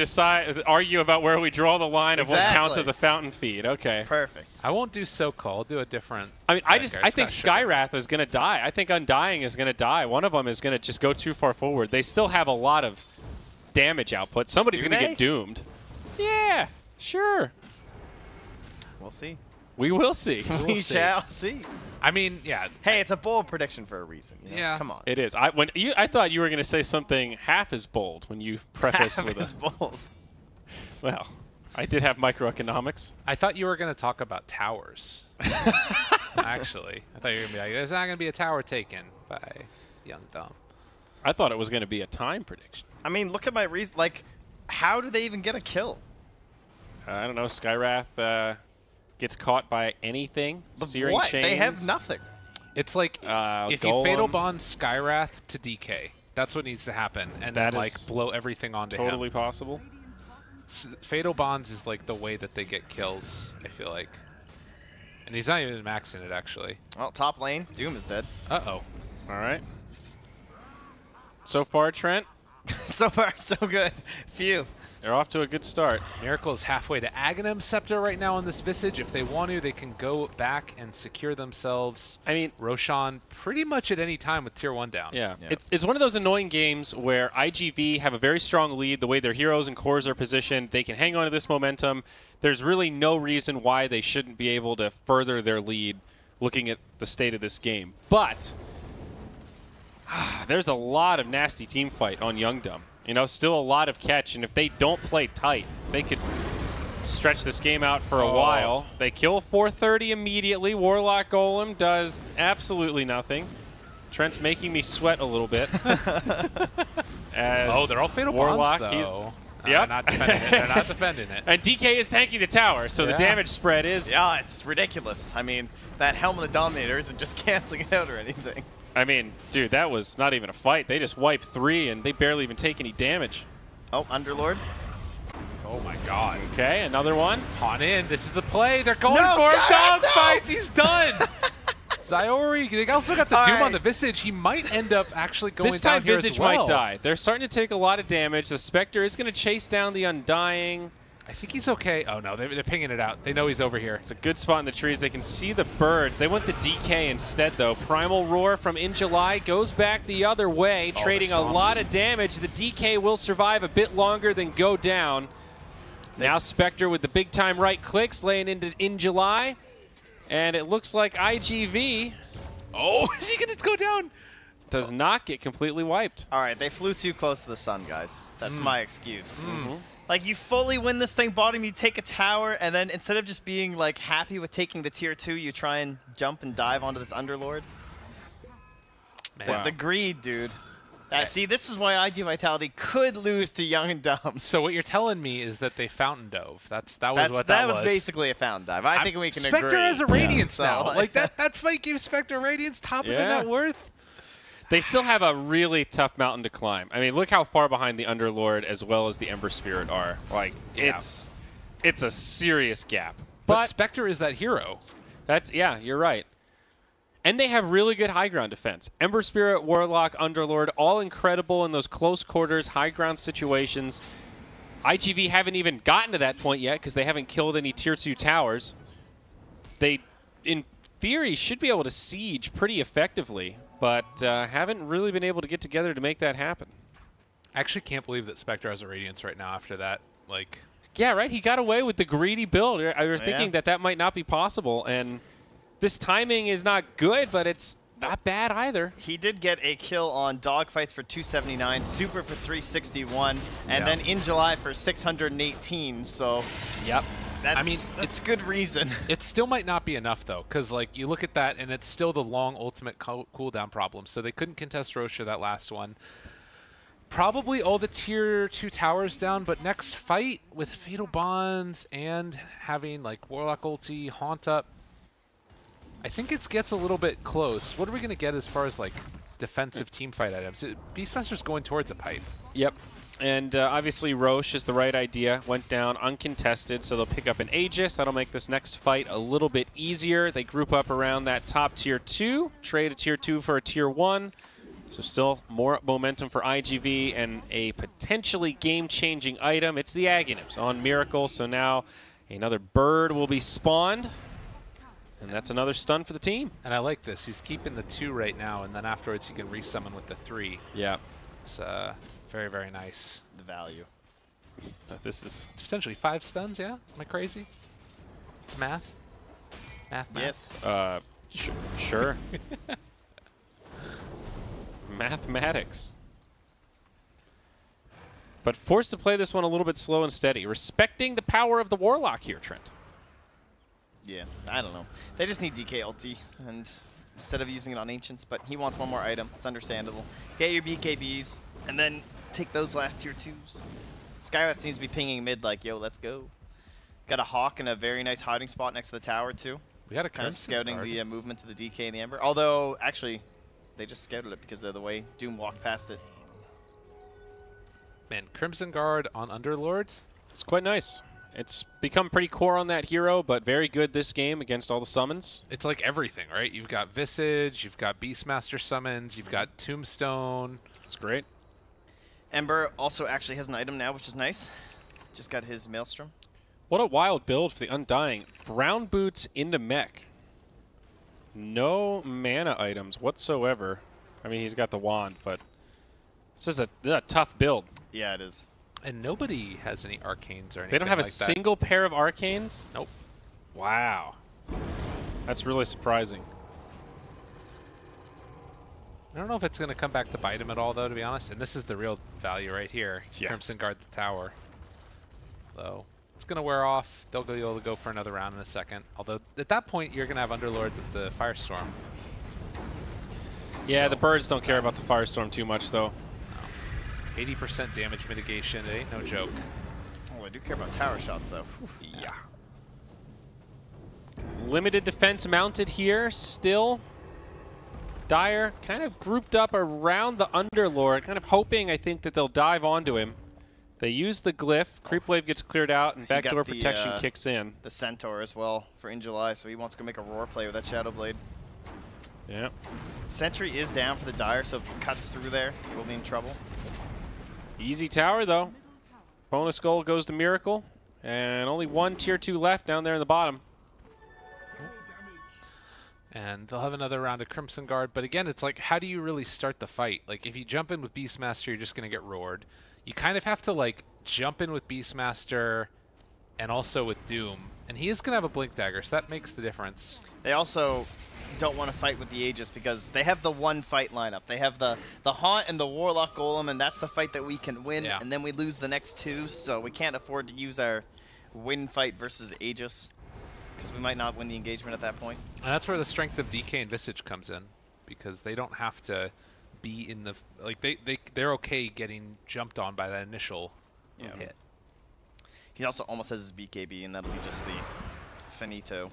argue about where we draw the line of what counts as a fountain feed. Okay. Perfect. I won't do so-called. I'll do a different. I mean, I think Skywrath is going to die. I think Undying is going to die. One of them is going to just go too far forward. They still have a lot of damage output. Somebody's going to get doomed. Yeah, sure. We'll see. We will see. We shall see. I mean, yeah. Hey, it's a bold prediction for a reason. You know? Yeah. Come on. It is. I thought you were going to say something half as bold when you prefaced with as bold. Well, I did have microeconomics. I thought you were going to talk about towers. Actually, I thought you were going to be like, there's not going to be a tower taken by Young Dumb. I thought it was going to be a time prediction. I mean, look at my reason. Like, how do they even get a kill? I don't know. Skywrath gets caught by anything. Searing chains. They have nothing. It's like if you Fatal Bond Skywrath to DK. That's what needs to happen. And then, like, blow everything onto him. Totally possible. Fatal Bonds is, like, the way that they get kills, I feel like. And he's not even maxing it, actually. Well, top lane. Doom is dead. Uh-oh. All right. So far, Trent? So far, so good. Phew. They're off to a good start. Miracle is halfway to Aghanim Scepter right now on this Visage. If they want to, they can go back and secure themselves. I mean, Roshan pretty much at any time with Tier 1 down. Yeah. It's one of those annoying games where iG.V have a very strong lead. The way their heroes and cores are positioned, they can hang on to this momentum. There's really no reason why they shouldn't be able to further their lead looking at the state of this game. But there's a lot of nasty team fight on Young Dumb. You know, still a lot of catch, and if they don't play tight, they could stretch this game out for a while. They kill 430 immediately. Warlock Golem does absolutely nothing. Trent's making me sweat a little bit. They're all Fatal Warlock, Bonds, though. Yep. They're not defending it. They're not defending it. And DK is tanking the tower, so the damage spread is... Yeah, it's ridiculous. I mean, that Helmet of Dominator isn't just canceling it out or anything. I mean, dude, that was not even a fight. They just wiped 3, and they barely even take any damage. Oh, Underlord. Oh, my God. Okay, another one. On in. This is the play. They're going for him. Dog fights. He's done. Zyori. They also got the Doom on the Visage. He might end up actually going down here as well. This time Visage might die. They're starting to take a lot of damage. The Spectre is going to chase down the Undying. I think he's okay. Oh, no, they're pinging it out. They know he's over here. It's a good spot in the trees. They can see the birds. They went the DK instead, though. Primal Roar from In July goes back the other way, trading a lot of damage. The DK will survive a bit longer than go down. Now Spectre with the big-time right clicks, laying into In July. And it looks like iG.V. Oh, is he going to go down? Does not get completely wiped. All right, they flew too close to the sun, guys. That's my excuse. Like, you fully win this thing bottom, you take a tower, and then instead of just being, like, happy with taking the Tier 2, you try and jump and dive onto this Underlord. The greed, dude. See, this is why iG.Vitality could lose to Young and Dumb. So what you're telling me is that they fountain dove. That was basically a fountain dive. I think we can agree. Spectre has a Radiance now. So, like that fight gives Spectre Radiance top of the net worth. They still have a really tough mountain to climb. I mean, look how far behind the Underlord as well as the Ember Spirit are. Like, it's a serious gap. But Spectre is that hero. You're right. And they have really good high ground defense. Ember Spirit, Warlock, Underlord, all incredible in those close quarters, high ground situations. iG.V haven't even gotten to that point yet because they haven't killed any Tier 2 towers. They, in theory, should be able to siege pretty effectively, but haven't really been able to get together to make that happen. I actually can't believe that Spectre has a Radiance right now after that. Like, yeah, right? He got away with the greedy build. I was thinking that might not be possible, and this timing is not good, but it's not bad either. He did get a kill on Dogfights for 279, Super for 361, and then In July for 618, so... Yep. That's good reason. It still might not be enough, though, because like you look at that, and it's still the long ultimate cooldown problem. So they couldn't contest Rosha that last one. probably all the tier 2 towers down, but next fight with Fatal Bonds and having like Warlock ulti, Haunt up, I think it gets a little bit close. What are we going to get as far as like defensive team fight items? Beastmaster's going towards a pipe. Yep. And obviously Roche is the right idea. Went down uncontested, so they'll pick up an Aegis. That'll make this next fight a little bit easier. They group up around that top tier 2, trade a tier 2 for a tier 1. So still more momentum for iG.V and a potentially game-changing item. It's the Aghanims on Miracle, so now another bird will be spawned. And that's another stun for the team. And I like this. He's keeping the 2 right now, and then afterwards he can resummon with the 3. Yeah. It's very, very nice. The value. It's potentially 5 stuns, yeah? Am I crazy? It's math. Math. Yes. Sure. Mathematics. But forced to play this one a little bit slow and steady, respecting the power of the Warlock here, Trent. Yeah, I don't know. They just need DK ulti, and instead of using it on Ancients, but he wants one more item. It's understandable. Get your BKBs, and then take those last tier 2s. Skywrath seems to be pinging mid like, yo, let's go. Got a Hawk in a very nice hiding spot next to the tower, too. We got a kind of scouting the movement to the DK and the Ember. Although, actually, they just scouted it because of the way Doom walked past it. Man, Crimson Guard on Underlord. It's quite nice. It's become pretty core on that hero, but very good this game against all the summons. It's like everything, right? You've got Visage, you've got Beastmaster summons, you've got Tombstone. It's great. Ember also actually has an item now, which is nice. Just got his Maelstrom. What a wild build for the Undying. Brown boots into mech. No mana items whatsoever. I mean, he's got the wand, but this is a tough build. Yeah, it is. And nobody has any arcanes or anything. They don't have like a single pair of arcanes? Nope. Wow. That's really surprising. I don't know if it's going to come back to bite him at all, though, to be honest. And this is the real value right here. Yeah. Crimson Guard the tower. Though it's going to wear off. They'll be able to go for another round in a second. Although at that point, you're going to have Underlord with the Firestorm. Yeah, the birds don't care about the Firestorm too much, though. 80% damage mitigation. It ain't no joke. Oh, I do care about tower shots, though. Yeah. Limited defense mounted here still. Dire kind of grouped up around the Underlord, kind of hoping, I think, that they'll dive onto him. They use the glyph. Creep wave gets cleared out, and backdoor protection kicks in. The Centaur as well for in July, so he wants to go make a roar play with that Shadow Blade. Yeah. Sentry is down for the Dire, so if he cuts through there, he will be in trouble. Easy tower, though. Bonus goal goes to Miracle, and only one tier 2 left down there in the bottom. And they'll have another round of Crimson Guard. But again, it's like, how do you really start the fight? Like, if you jump in with Beastmaster, you're just going to get roared. You kind of have to, like, jump in with Beastmaster and also with Doom. And he is going to have a Blink Dagger, so that makes the difference. They also don't want to fight with the Aegis because they have the one fight lineup. They have the Haunt and the Warlock Golem, and that's the fight that we can win. Yeah. And then we lose the next 2, so we can't afford to use our win fight versus Aegis, because we might not win the engagement at that point. And that's where the strength of DK and Visage comes in, because they don't have to be in the like they're okay getting jumped on by that initial hit. He also almost has his BKB, and that'll be just the finito.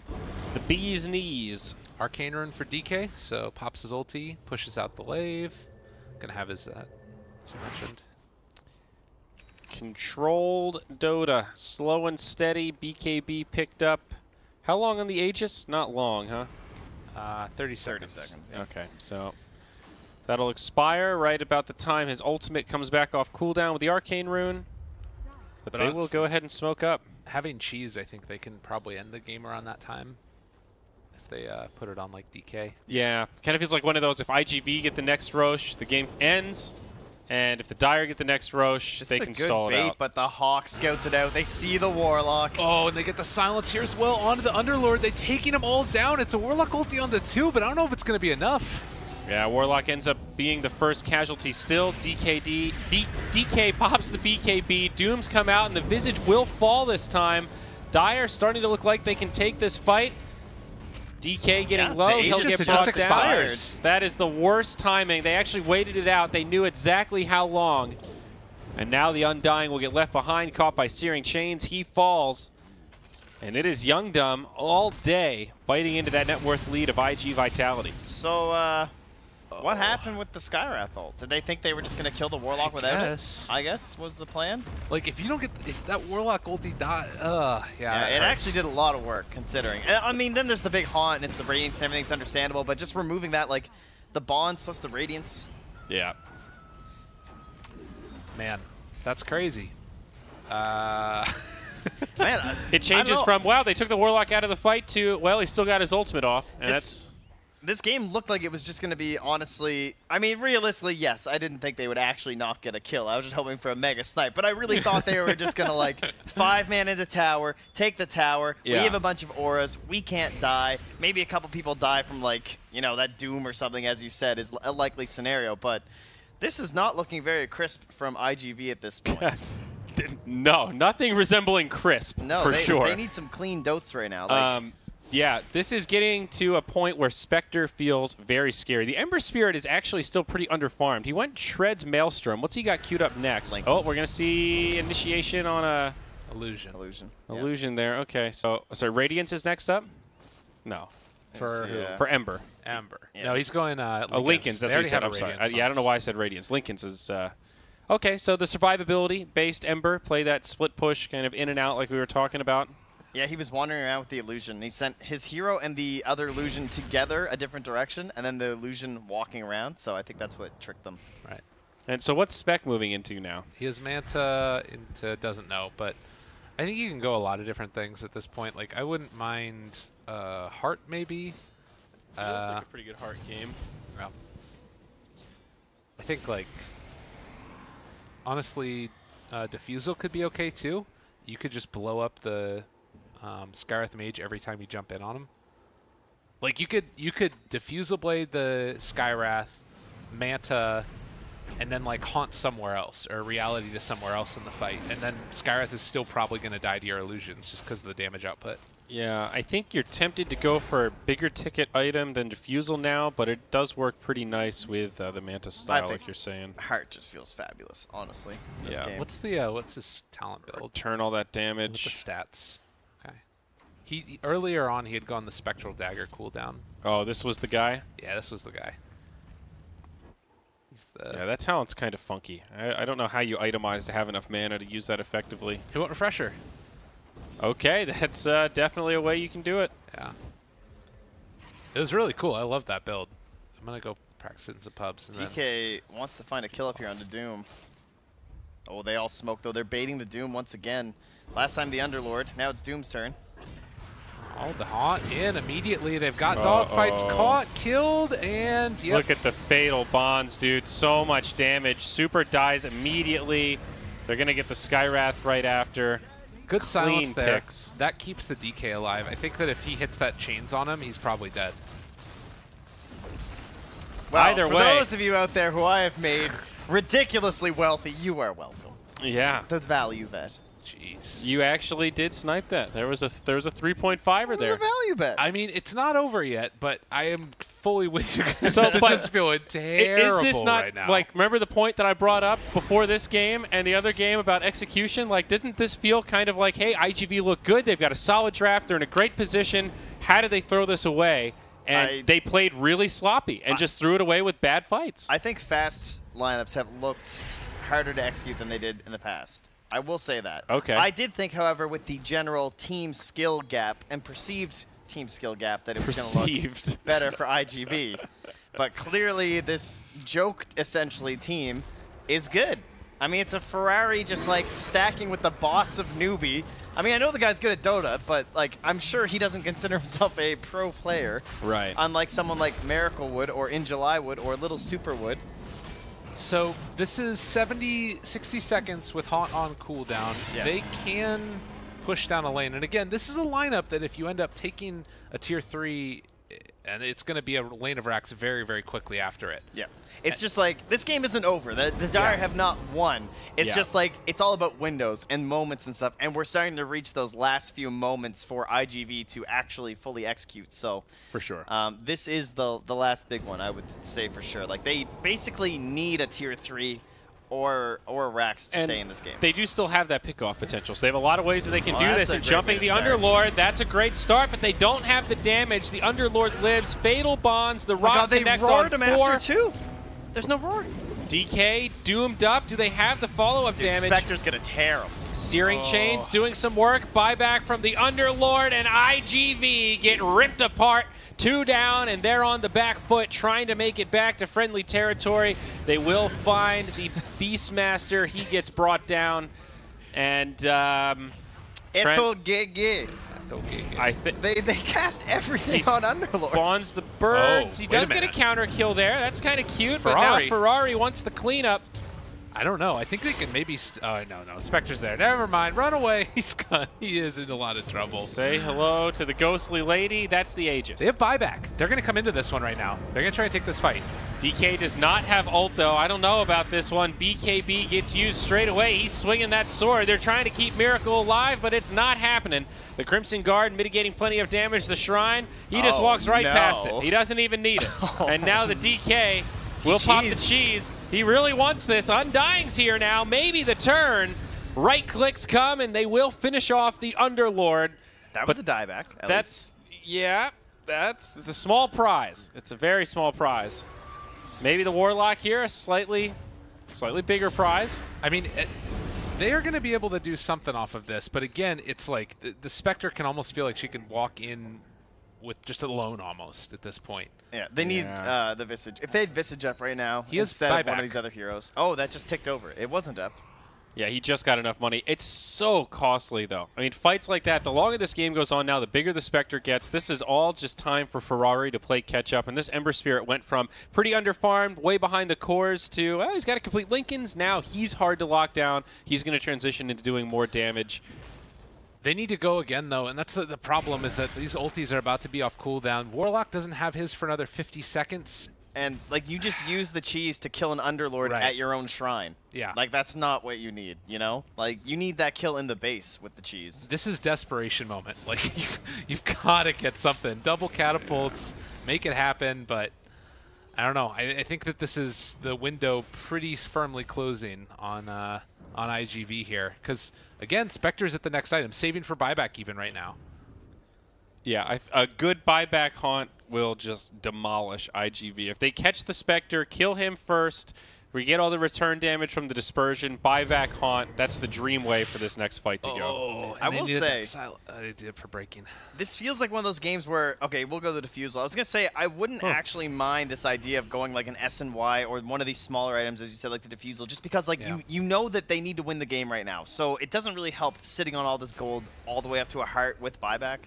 The bee's knees. Arcane Rune for DK, so pops his ulti, pushes out the wave. Gonna have his as you mentioned. Controlled Dota, slow and steady. BKB picked up. How long on the Aegis? Not long, huh? 30 seconds. 30 seconds, yeah. Okay, so that'll expire right about the time his ultimate comes back off cooldown with the Arcane Rune. But they will go ahead and smoke up. Having cheese, I think they can probably end the game around that time if they put it on like DK. Yeah, kind of feels like one of those, if iG.V get the next Roche, the game ends. And if the Dire get the next Roche, they can stall it out. But the Hawk scouts it out. They see the Warlock. Oh, and they get the silence here as well onto the Underlord. They're taking them all down. It's a Warlock ulti on the 2, but I don't know if it's going to be enough. Yeah, Warlock ends up being the first casualty still. DK pops the BKB. Dooms come out, and the Visage will fall this time. Dire starting to look like they can take this fight. DK getting low, he'll get brought down. That is the worst timing. They actually waited it out. They knew exactly how long. And now the Undying will get left behind, caught by Searing Chains. He falls. And it is Youngdom all day biting into that net worth lead of iG.Vitality. So, what happened with the Skywrath ult? Did they think they were just going to kill the Warlock without it? I guess was the plan. Like, if you don't get that Warlock ulti die, yeah, it actually did a lot of work, considering. I mean, then there's the big haunt, and it's the Radiance, and everything's understandable, but just removing that, like, the bonds plus the Radiance. Yeah. Man, that's crazy. Man, it changes from, wow, they took the Warlock out of the fight to, well, he still got his ultimate off. And this game looked like it was just going to be, honestly, I mean, realistically, yes, I didn't think they would actually not get a kill. I was just hoping for a mega snipe, but I really thought they were just going to, like, 5-man into tower, take the tower, we have a bunch of auras, we can't die, maybe a couple people die from, like, you know, that Doom or something, as you said, is a likely scenario, but this is not looking very crisp from iG.V at this point. No, nothing resembling crisp, for sure. They need some clean dotes right now. Like, yeah, this is getting to a point where Spectre feels very scary. The Ember Spirit is actually still pretty underfarmed. He went Shred's Maelstrom. What's he got queued up next? Lincolns. Oh, we're going to see initiation on a... Illusion. Illusion there. Okay, so Radiance is next up? No. For Ember. Ember. Yeah. No, he's going Lincolns. Oh, Lincolns. That's what he said. I'm sorry. Yeah, I don't know why I said Radiance. Lincolns is... Okay, so the survivability-based Ember, play that split push kind of in and out like we were talking about. Yeah, he was wandering around with the Illusion. He sent his hero and the other Illusion together a different direction, and then the Illusion walking around, so I think that's what tricked them. Right. And so what's Spec moving into now? He has Manta into doesn't know, but I think you can go a lot of different things at this point. Like, I wouldn't mind Heart, maybe. Feels like a pretty good Heart game. Yeah. I think, like... Honestly, Diffusal could be okay too. You could just blow up the Skywrath Mage every time you jump in on him. Like you could Diffusal Blade the Skywrath, Manta, and then like haunt somewhere else or reality to somewhere else in the fight, and then Skywrath is still probably going to die to your illusions just because of the damage output. Yeah, I think you're tempted to go for a bigger ticket item than Diffusal now, but it does work pretty nice with the Manta style, like you're saying. Heart just feels fabulous, honestly. This game. What's his talent build? Turn all that damage. With the stats. Okay. He earlier on he had gone the Spectral Dagger cooldown. Oh, this was the guy? Yeah, this was the guy. Yeah, that talent's kind of funky. I don't know how you itemize to have enough mana to use that effectively. He went Refresher. Okay, that's definitely a way you can do it. Yeah. It was really cool. I love that build. I'm going to go practice it in some pubs. And DK wants to find a kill up here on the Doom. Oh, they all smoke, though. They're baiting the Doom once again. Last time the Underlord. Now it's Doom's turn. Oh, the haunt in immediately. They've got dogfights caught, killed, and yep. Look at the fatal bonds, dude. So much damage. Super dies immediately. They're going to get the Skywrath right after. Good silence there. Picks. That keeps the DK alive. I think that if he hits that chains on him, he's probably dead. Well, either for way, those of you out there who I have made ridiculously wealthy, you are welcome. Yeah. The value bet. Jeez. You actually did snipe that. There was a 3.5er there. A value bet. I mean, it's not over yet, but I am fully with you guys. So, this is feeling terrible is this not, right now. Like, remember the point that I brought up before this game and the other game about execution? Like, doesn't this feel kind of like, hey, iG.V look good. They've got a solid draft. They're in a great position. How did they throw this away? And they played really sloppy and just threw it away with bad fights. I think fast lineups have looked harder to execute than they did in the past. I will say that. Okay. I did think, however, with the general team skill gap and perceived team skill gap that it was going to look better for iG.V. But clearly this joke, essentially, team is good. I mean, it's a Ferrari just, like, stacking with the boss of newbie. I mean, I know the guy's good at Dota, but, like, I'm sure he doesn't consider himself a pro player. Right. Unlike someone like Miracle would, or In July would, or Little Super would. So this is 60 seconds with Haunt on cooldown. Yeah. They can push down a lane. And again, this is a lineup that if you end up taking a tier 3 and it's going to be a lane of racks very, very quickly after it. Yeah. It's just like, this game isn't over. The Dire have not won. It's just like, it's all about windows and moments and stuff, and we're starting to reach those last few moments for iG.V to actually fully execute. So for sure, this is the last big one, I would say for sure. Like, they basically need a tier 3 or racks to stay in this game. They do still have that pickoff potential, so they have a lot of ways that they can do this. And jumping the Underlord, that's a great start, but they don't have the damage. The Underlord lives. Fatal Bonds. The Rock connects on 4. They roared him after too. There's no roaring. DK doomed up. Do they have the follow-up damage? Spectre's gonna tear him. Searing Chains doing some work. Buyback from the Underlord, and iG.V get ripped apart. 2 down, and they're on the back foot trying to make it back to friendly territory. They will find the Beastmaster. He gets brought down, and Eto GG. I think they cast everything on Underlord. Spawns the birds. Oh, he does get a counter kill there. That's kind of cute, Ferrari. but now Ferrari wants the cleanup. I don't know. I think they can maybe. Oh, no. Spectre's there. Never mind. Run away. He's gone. He is in a lot of trouble. Say hello to the ghostly lady. That's the Aegis. They have buyback. They're going to come into this one right now. They're going to try and take this fight. DK does not have ult, though. I don't know about this one. BKB gets used straight away. He's swinging that sword. They're trying to keep Miracle alive, but it's not happening. The Crimson Guard mitigating plenty of damage. The Shrine, he just walks right past it. He doesn't even need it. And now the DK will pop the cheese. He really wants this. Undying's here now. Maybe the turn. Right clicks come, and they will finish off the Underlord. That was a dieback. It's a small prize. It's a very small prize. Maybe the Warlock here, a slightly bigger prize. I mean, they are going to be able to do something off of this, but again, it's like the Spectre can almost feel like she can walk in with just alone almost at this point. Yeah, they need the Visage. If they had Visage up right now, he has instead of one of these other heroes. Oh, that just ticked over. It wasn't up. Yeah, he just got enough money. It's so costly, though. I mean, fights like that, the longer this game goes on now, the bigger the Spectre gets. This is all just time for Ferrari to play catch-up, and this Ember Spirit went from pretty underfarmed, way behind the cores, to, well, he's got to complete Lincolns. Now he's hard to lock down. He's going to transition into doing more damage. They need to go again, though, and that's the problem, is that these ultis are about to be off cooldown. Warlock doesn't have his for another 50 seconds. And, like, you just use the cheese to kill an Underlord at your own shrine. Yeah. Like, that's not what you need, you know? Like, you need that kill in the base with the cheese. This is desperation moment. Like, you've got to get something. Double catapults, make it happen, but I don't know. I think that this is the window pretty firmly closing on iG.V here. Because, again, Spectre's at the next item, saving for buyback even right now. Yeah, a good buyback haunt will just demolish iG.V. If they catch the Spectre, kill him first, we get all the return damage from the dispersion, buyback haunt, that's the dream way for this next fight to go. I will say, they did it for breaking. This feels like one of those games where, okay, we'll go to the Defusal. I was going to say, I wouldn't actually mind this idea of going like an S and Y or one of these smaller items, as you said, like the Defusal, just because like you know that they need to win the game right now. So it doesn't really help sitting on all this gold all the way up to a heart with buyback.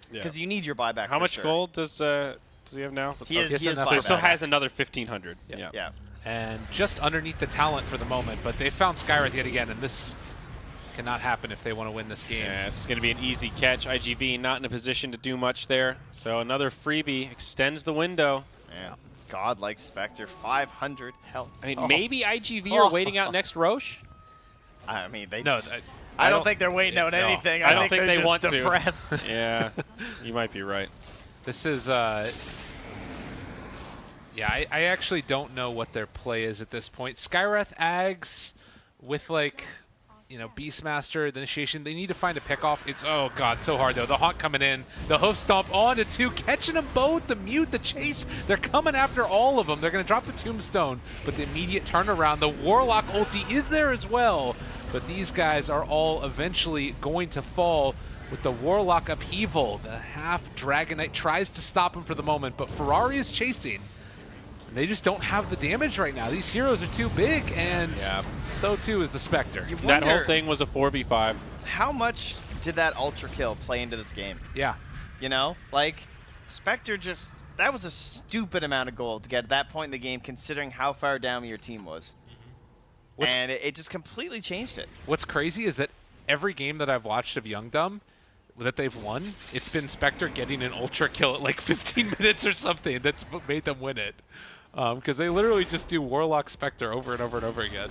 Because you need your buyback. How much gold does he have now? He has so still has another 1,500. Yeah. And just underneath the talent for the moment, but they found Skywrath yet again, and this cannot happen if they want to win this game. Yeah, it's going to be an easy catch. iG.V not in a position to do much there. So another freebie extends the window. Yeah. Godlike Spectre, 500 health. I mean, maybe iG.V are waiting out next Roche? I mean, they... No, I don't think they're waiting out anything. I don't think they're they just want depressed. to. Yeah, you might be right. This is... Yeah, I actually don't know what their play is at this point. Skywrath Ags with, like, you know, Beastmaster, the Initiation, they need to find a pick-off. It's, oh, God, so hard, though. The Haunt coming in. The Hoof Stomp on to 2, catching them both. The Mute, the Chase, they're coming after all of them. They're going to drop the Tombstone, but the immediate turnaround. The Warlock ulti is there as well, but these guys are all eventually going to fall with the Warlock upheaval. The half Dragon Knight tries to stop him for the moment, but Ferrari is chasing. They just don't have the damage right now. These heroes are too big, and so too is the Spectre. That whole thing was a 4v5. How much did that Ultra Kill play into this game? Yeah. You know? Like, Spectre just... That was a stupid amount of gold to get at that point in the game, considering how far down your team was. And it just completely changed it. What's crazy is that every game that I've watched of Youngdom, that they've won, it's been Spectre getting an ultra kill at like 15 minutes or something that's made them win it. Because they literally just do Warlock Spectre over and over and over again.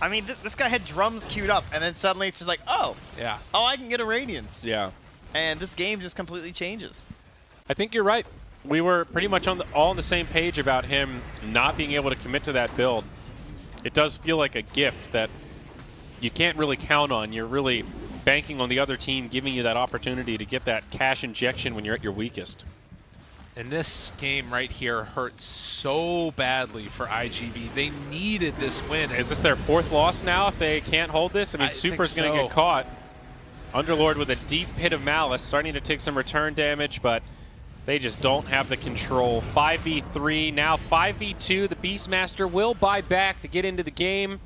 I mean, this guy had drums queued up, and then suddenly it's just like, oh, yeah, oh, I can get a Radiance. Yeah. And this game just completely changes. I think you're right. We were pretty much all on the same page about him not being able to commit to that build. It does feel like a gift that you can't really count on. You're really banking on the other team giving you that opportunity to get that cash injection when you're at your weakest. And this game right here hurt so badly for iG.V. They needed this win. Is this their 4th loss now if they can't hold this? I mean, Super's going to get caught. Underlord with a deep pit of Malice, starting to take some return damage, but they just don't have the control. 5v3, now 5v2. The Beastmaster will buy back to get into the game.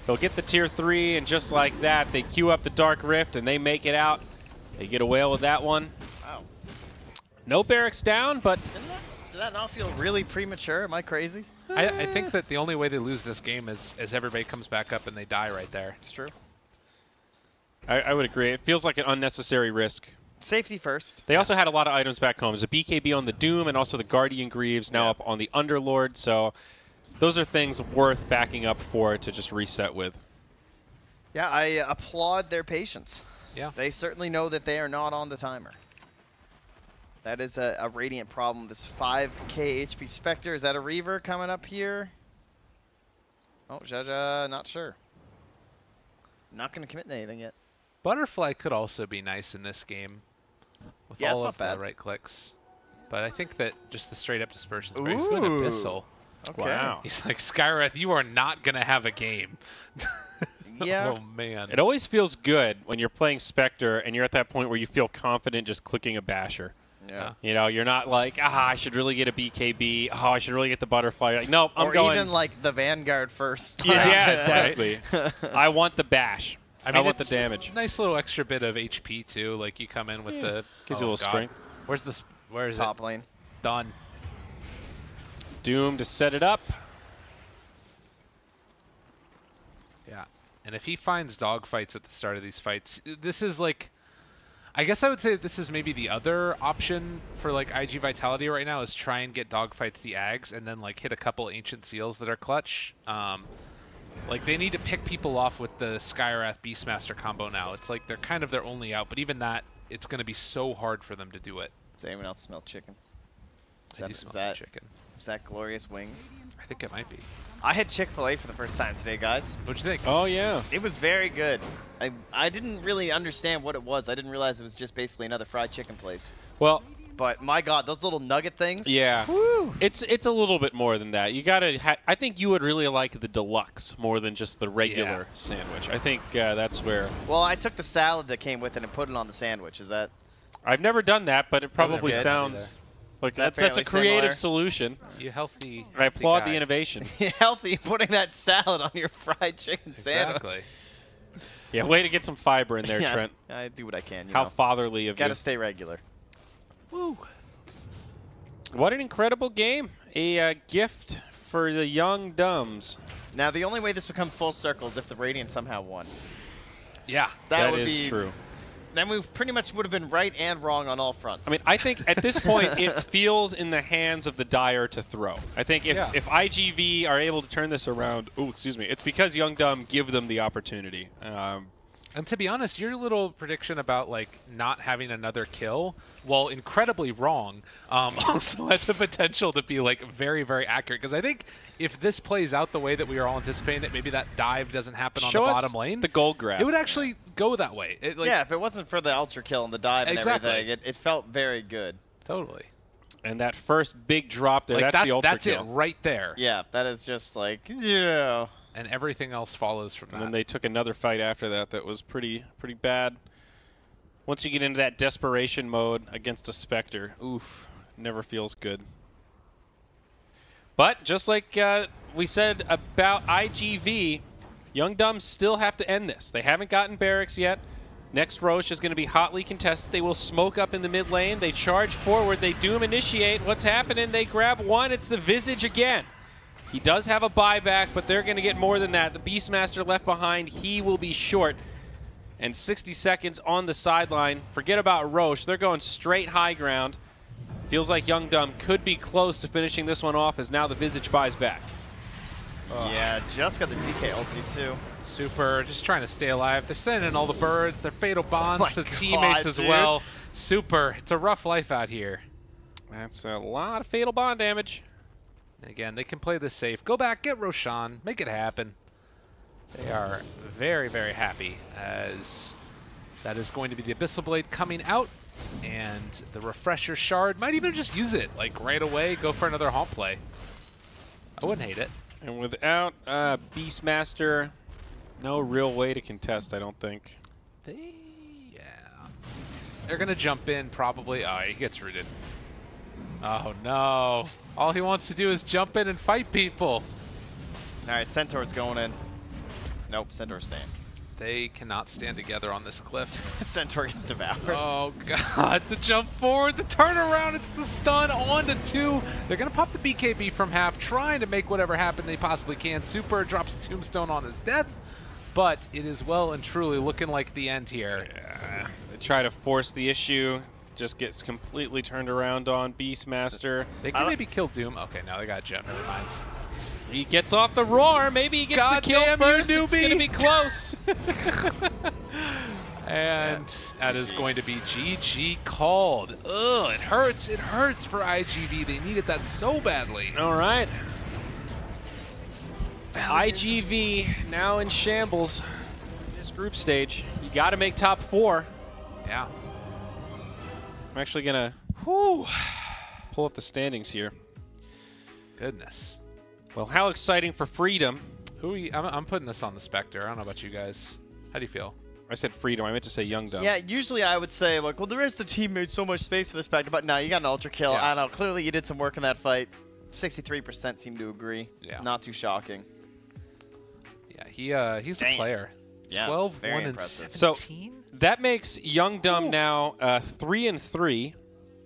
They'll get the tier 3, and just like that, they queue up the Dark Rift, and they make it out. They get a whale with that one. Wow. No barracks down, but... Did that not feel really premature? Am I crazy? I think that the only way they lose this game is everybody comes back up and they die right there. It's true. I would agree. It feels like an unnecessary risk. Safety first. They also had a lot of items back home. There's a BKB on the Doom and also the Guardian Greaves now up on the Underlord. So those are things worth backing up for to just reset with. Yeah, I applaud their patience. Yeah. They certainly know that they are not on the timer. That is a Radiant problem. This 5k HP Spectre. Is that a Reaver coming up here? Oh, Jaja, not sure. Not going to commit to anything yet. Butterfly could also be nice in this game with all of the right clicks. But I think that just the straight-up dispersion is great. He's going Abyssal. Okay. Wow. He's like, Skywrath, you are not going to have a game. Yeah. Oh, man. It always feels good when you're playing Spectre and you're at that point where you feel confident just clicking a Basher. Yeah. You know, you're not like, I should really get a BKB. Oh, I should really get the Butterfly. Like, nope, I'm going. Or even like the Vanguard first. Yeah, exactly. I want the Bash. I want the damage. Nice little extra bit of HP too. Like you come in with the gives you a little strength. Where's this? Where is Top it? lane. Done. Doom to set it up. Yeah, and if he finds dogfights at the start of these fights, this is like, I guess I would say this is maybe the other option for like iG.Vitality right now is try and get dogfights the Ags and then like hit a couple Ancient Seals that are clutch. Like, they need to pick people off with the Skywrath Beastmaster combo now. It's like they're kind of their only out, but even that, it's going to be so hard for them to do it. Does anyone else smell chicken? I do smell some chicken. Is that Glorious Wings? I think it might be. I had Chick-fil-A for the first time today, guys. What'd you think? Oh, yeah. It was very good. I didn't really understand what it was. I didn't realize it was just basically another fried chicken place. Well, but my God, those little nugget things. Yeah. Woo. It's a little bit more than that. You gotta. I think you would really like the deluxe more than just the regular sandwich. I think that's where. Well, I took the salad that came with it and put it on the sandwich. Is that? I've never done that, but it probably sounds like that's a creative solution. You healthy. I applaud the innovation. Healthy, putting that salad on your fried chicken sandwich. Exactly. Yeah, way to get some fiber in there, yeah, Trent. I do what I can. How fatherly of you. Gotta stay regular. Woo. What an incredible game. A gift for the young dumbs. Now, the only way this would come full circle is if the Radiant somehow won. Yeah. That would is be true. Then we pretty much would have been right and wrong on all fronts. I mean, I think at this point it feels in the hands of the Dire to throw. I think if iG.V are able to turn this around, it's because Young Dumb give them the opportunity. And to be honest, your little prediction about like not having another kill, while incredibly wrong, also has the potential to be like very, very accurate. Because I think if this plays out the way that we are all anticipating it, maybe that dive doesn't happen on the bottom lane. The gold grab. It would actually go that way. Yeah, if it wasn't for the ultra kill and the dive and everything, it felt very good. Totally. And that first big drop there, like that's the ultra that's kill. It right there. Yeah, that is just like, yeah. And everything else follows from that. And then they took another fight after that was pretty bad. Once you get into that desperation mode against a Spectre, oof, never feels good. But just like we said about iG.V, Young Dumbs still have to end this. They haven't gotten barracks yet. Next Roche is going to be hotly contested. They will smoke up in the mid lane. They charge forward. They Doom initiate. What's happening? They grab one. It's the Visage again. He does have a buyback, but they're going to get more than that. The Beastmaster left behind, he will be short. and 60 seconds on the sideline. Forget about Roche. They're going straight high ground. Feels like Young Dumb could be close to finishing this one off as now the Visage buys back. Yeah, just got the DK ulti too. Super, just trying to stay alive. They're sending in all the birds, their fatal bonds to God, teammates as dude. well. Super, it's a rough life out here. That's a lot of fatal bond damage. Again, they can play this safe. Go back, get Roshan, make it happen. They are very, very happy as that is going to be the Abyssal Blade coming out, and the Refresher Shard might even just use it, like right away, go for another haunt play. I wouldn't hate it. And without Beastmaster, no real way to contest, I don't think. Yeah. They're going to jump in probably. Oh, he gets rooted. Oh, no. All he wants to do is jump in and fight people. All right, Centaur's going in. Nope, Centaur's staying. They cannot stand together on this cliff. Centaur gets devoured. Oh, God. The jump forward, the turnaround, it's the stun on to 2. They're going to pop the BKB from half, trying to make whatever happen they possibly can. Super drops Tombstone on his death, but it is well and truly looking like the end here. Yeah. They try to force the issue, just gets completely turned around on Beastmaster. They can maybe kill Doom. Okay, now they got Jet. Never mind. He gets off the roar. Maybe he gets the kill first. It's going to be close. And that is going to be GG called. Ugh, it hurts. It hurts for iG.V. They needed that so badly. All right. iG.V. now in shambles in this group stage. You got to make top 4. Yeah. I'm actually going to pull up the standings here. Goodness. Well, how exciting for Freedom. I'm putting this on the Spectre. I don't know about you guys. How do you feel? I said Freedom. I meant to say Young Dumb. Yeah, usually I would say, like, well, the rest of the team made so much space for the Spectre, but no, you got an Ultra Kill. Yeah. I don't know. Clearly you did some work in that fight. 63% seem to agree. Yeah. Not too shocking. Yeah, he's a player. Yeah, 12, very 1, and impressive. 17? So that makes Young Dumb now 3-3.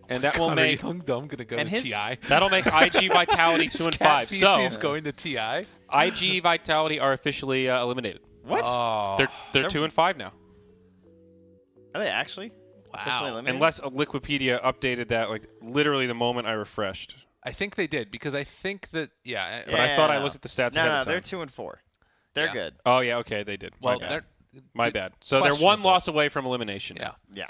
And that will make Young Dumb gonna go to TI. That'll make iG.Vitality 2-5. So he's going to TI. iG.Vitality are officially eliminated. What? Oh. They're 2-5 now. Are they actually? Officially Wow. eliminated? Unless Liquipedia updated that like literally the moment I refreshed. I think they did because I think that But I thought I no. looked at the stats No, ahead no, of time. they're 2-4. They're Yeah. good. Oh yeah, okay, they did. well, My bad. they're My bad. So they're 1 questionable. loss away from elimination. Yeah. Yeah.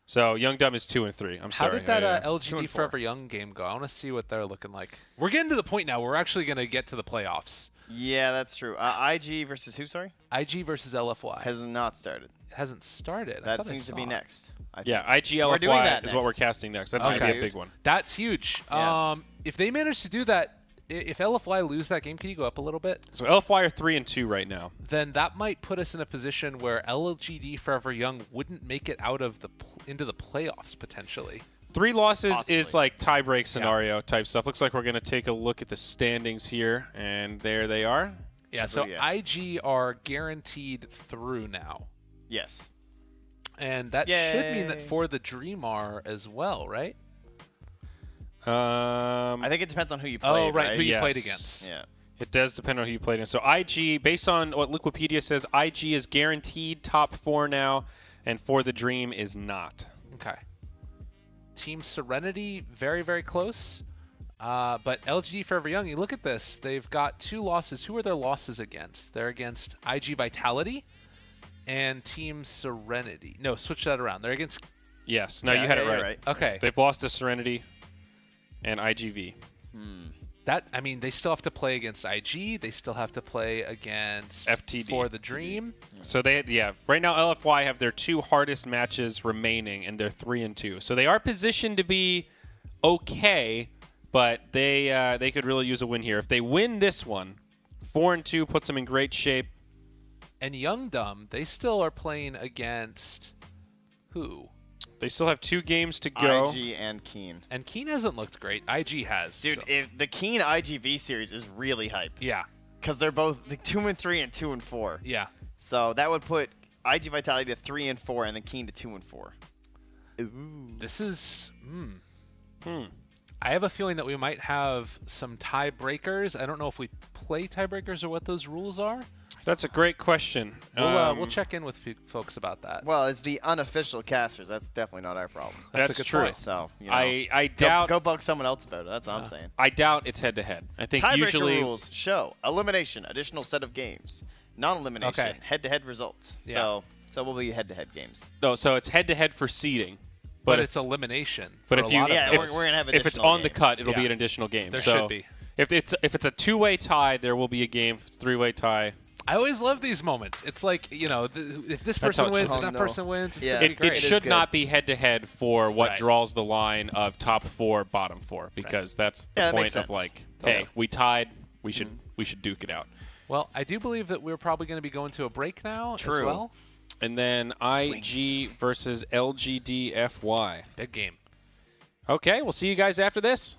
So Young Dumb is 2-3. I'm How sorry. did that Yeah, yeah. 2 LGD and 4. Forever Young game go? I want to see what they're looking like. We're getting to the point now where we're actually going to get to the playoffs. Yeah, that's true. IG versus who, sorry? IG versus LFY. Has not started. It hasn't started. I That thought I seems to be saw it. next. I think. Yeah, We're doing IG-LFY that is what we're next. casting next. That's going to Okay. be a big one. That's huge. Yeah. If they manage to do that, if LFY lose that game, can you go up a little bit? So LFY are 3-2 right now. Then that might put us in a position where LGD Forever Young wouldn't make it out of the into the playoffs potentially. 3 losses Possibly. is like tie-break scenario type stuff. Looks like we're going to take a look at the standings here, and there they are. Yeah, so IG are guaranteed through now. Yes. And that should mean that Yay. for the Dream are as well, right? I think it depends on who you played, Oh, right, who you Yes. played against. Yeah. It does depend on who you played in. So IG, based on what Liquipedia says, IG is guaranteed top 4 now, and For the Dream is not. Okay. Team Serenity, very, very close. But LGD Forever Young, you look at this. They've got 2 losses. Who are their losses against? They're against iG.Vitality and Team Serenity. No, switch that around. They're against... Yes. No, Yeah, you had yeah, it you're right. Okay. They've lost to Serenity and IGV. That, I mean, they still have to play against IG. They still have to play against FTD. For the Dream. So right now LFY have their 2 hardest matches remaining, and they're 3-2. So they are positioned to be okay, but they could really use a win here. If they win this one, 4-2 puts them in great shape. And Young Dumb, they still are playing against who? They still have 2 games to go. IG and Keen. And Keen hasn't looked great. IG has. Dude, so- if the Keen IGV series is really hype. yeah. Because they're both 2-3 and 2-4. Yeah. So that would put iG.Vitality to 3-4 and the Keen to 2-4. Ooh. This is... I have a feeling that we might have some tiebreakers. I don't know if we play tiebreakers or what those rules are. I That's a great question. We'll check in with folks about that. Well, as the unofficial casters, that's definitely not our problem. That's That's a good true. point. So, you know, I doubt go bug someone else about it. That's all I'm saying. I doubt it's head-to-head. I think Tiebreaker usually rules show elimination, additional set of games. Non-elimination, Okay. head-to-head results. Yeah. So we'll be head-to-head games. no. So it's head-to-head for seeding. But if- it's elimination. But for if a you lot of Yeah, those. we're gonna have if it's additional on the games. cut, it'll Yeah. be an additional game. There so should be. If it's a two-way tie, there will be a game. If it's a three-way tie. I always love these moments. It's like, you know, if this That's how person it wins should and that be. person wins, it's Yeah. going to be It great. is should good. not be head-to-head for what Right. draws the line of top 4, bottom 4, because that's the Yeah, that point makes of sense. like, Totally. hey, we tied. We should duke it out. Well, I do believe that we're probably going to be going to a break now as True. well. And then IG versus LGDFY. Big game. Okay, we'll see you guys after this.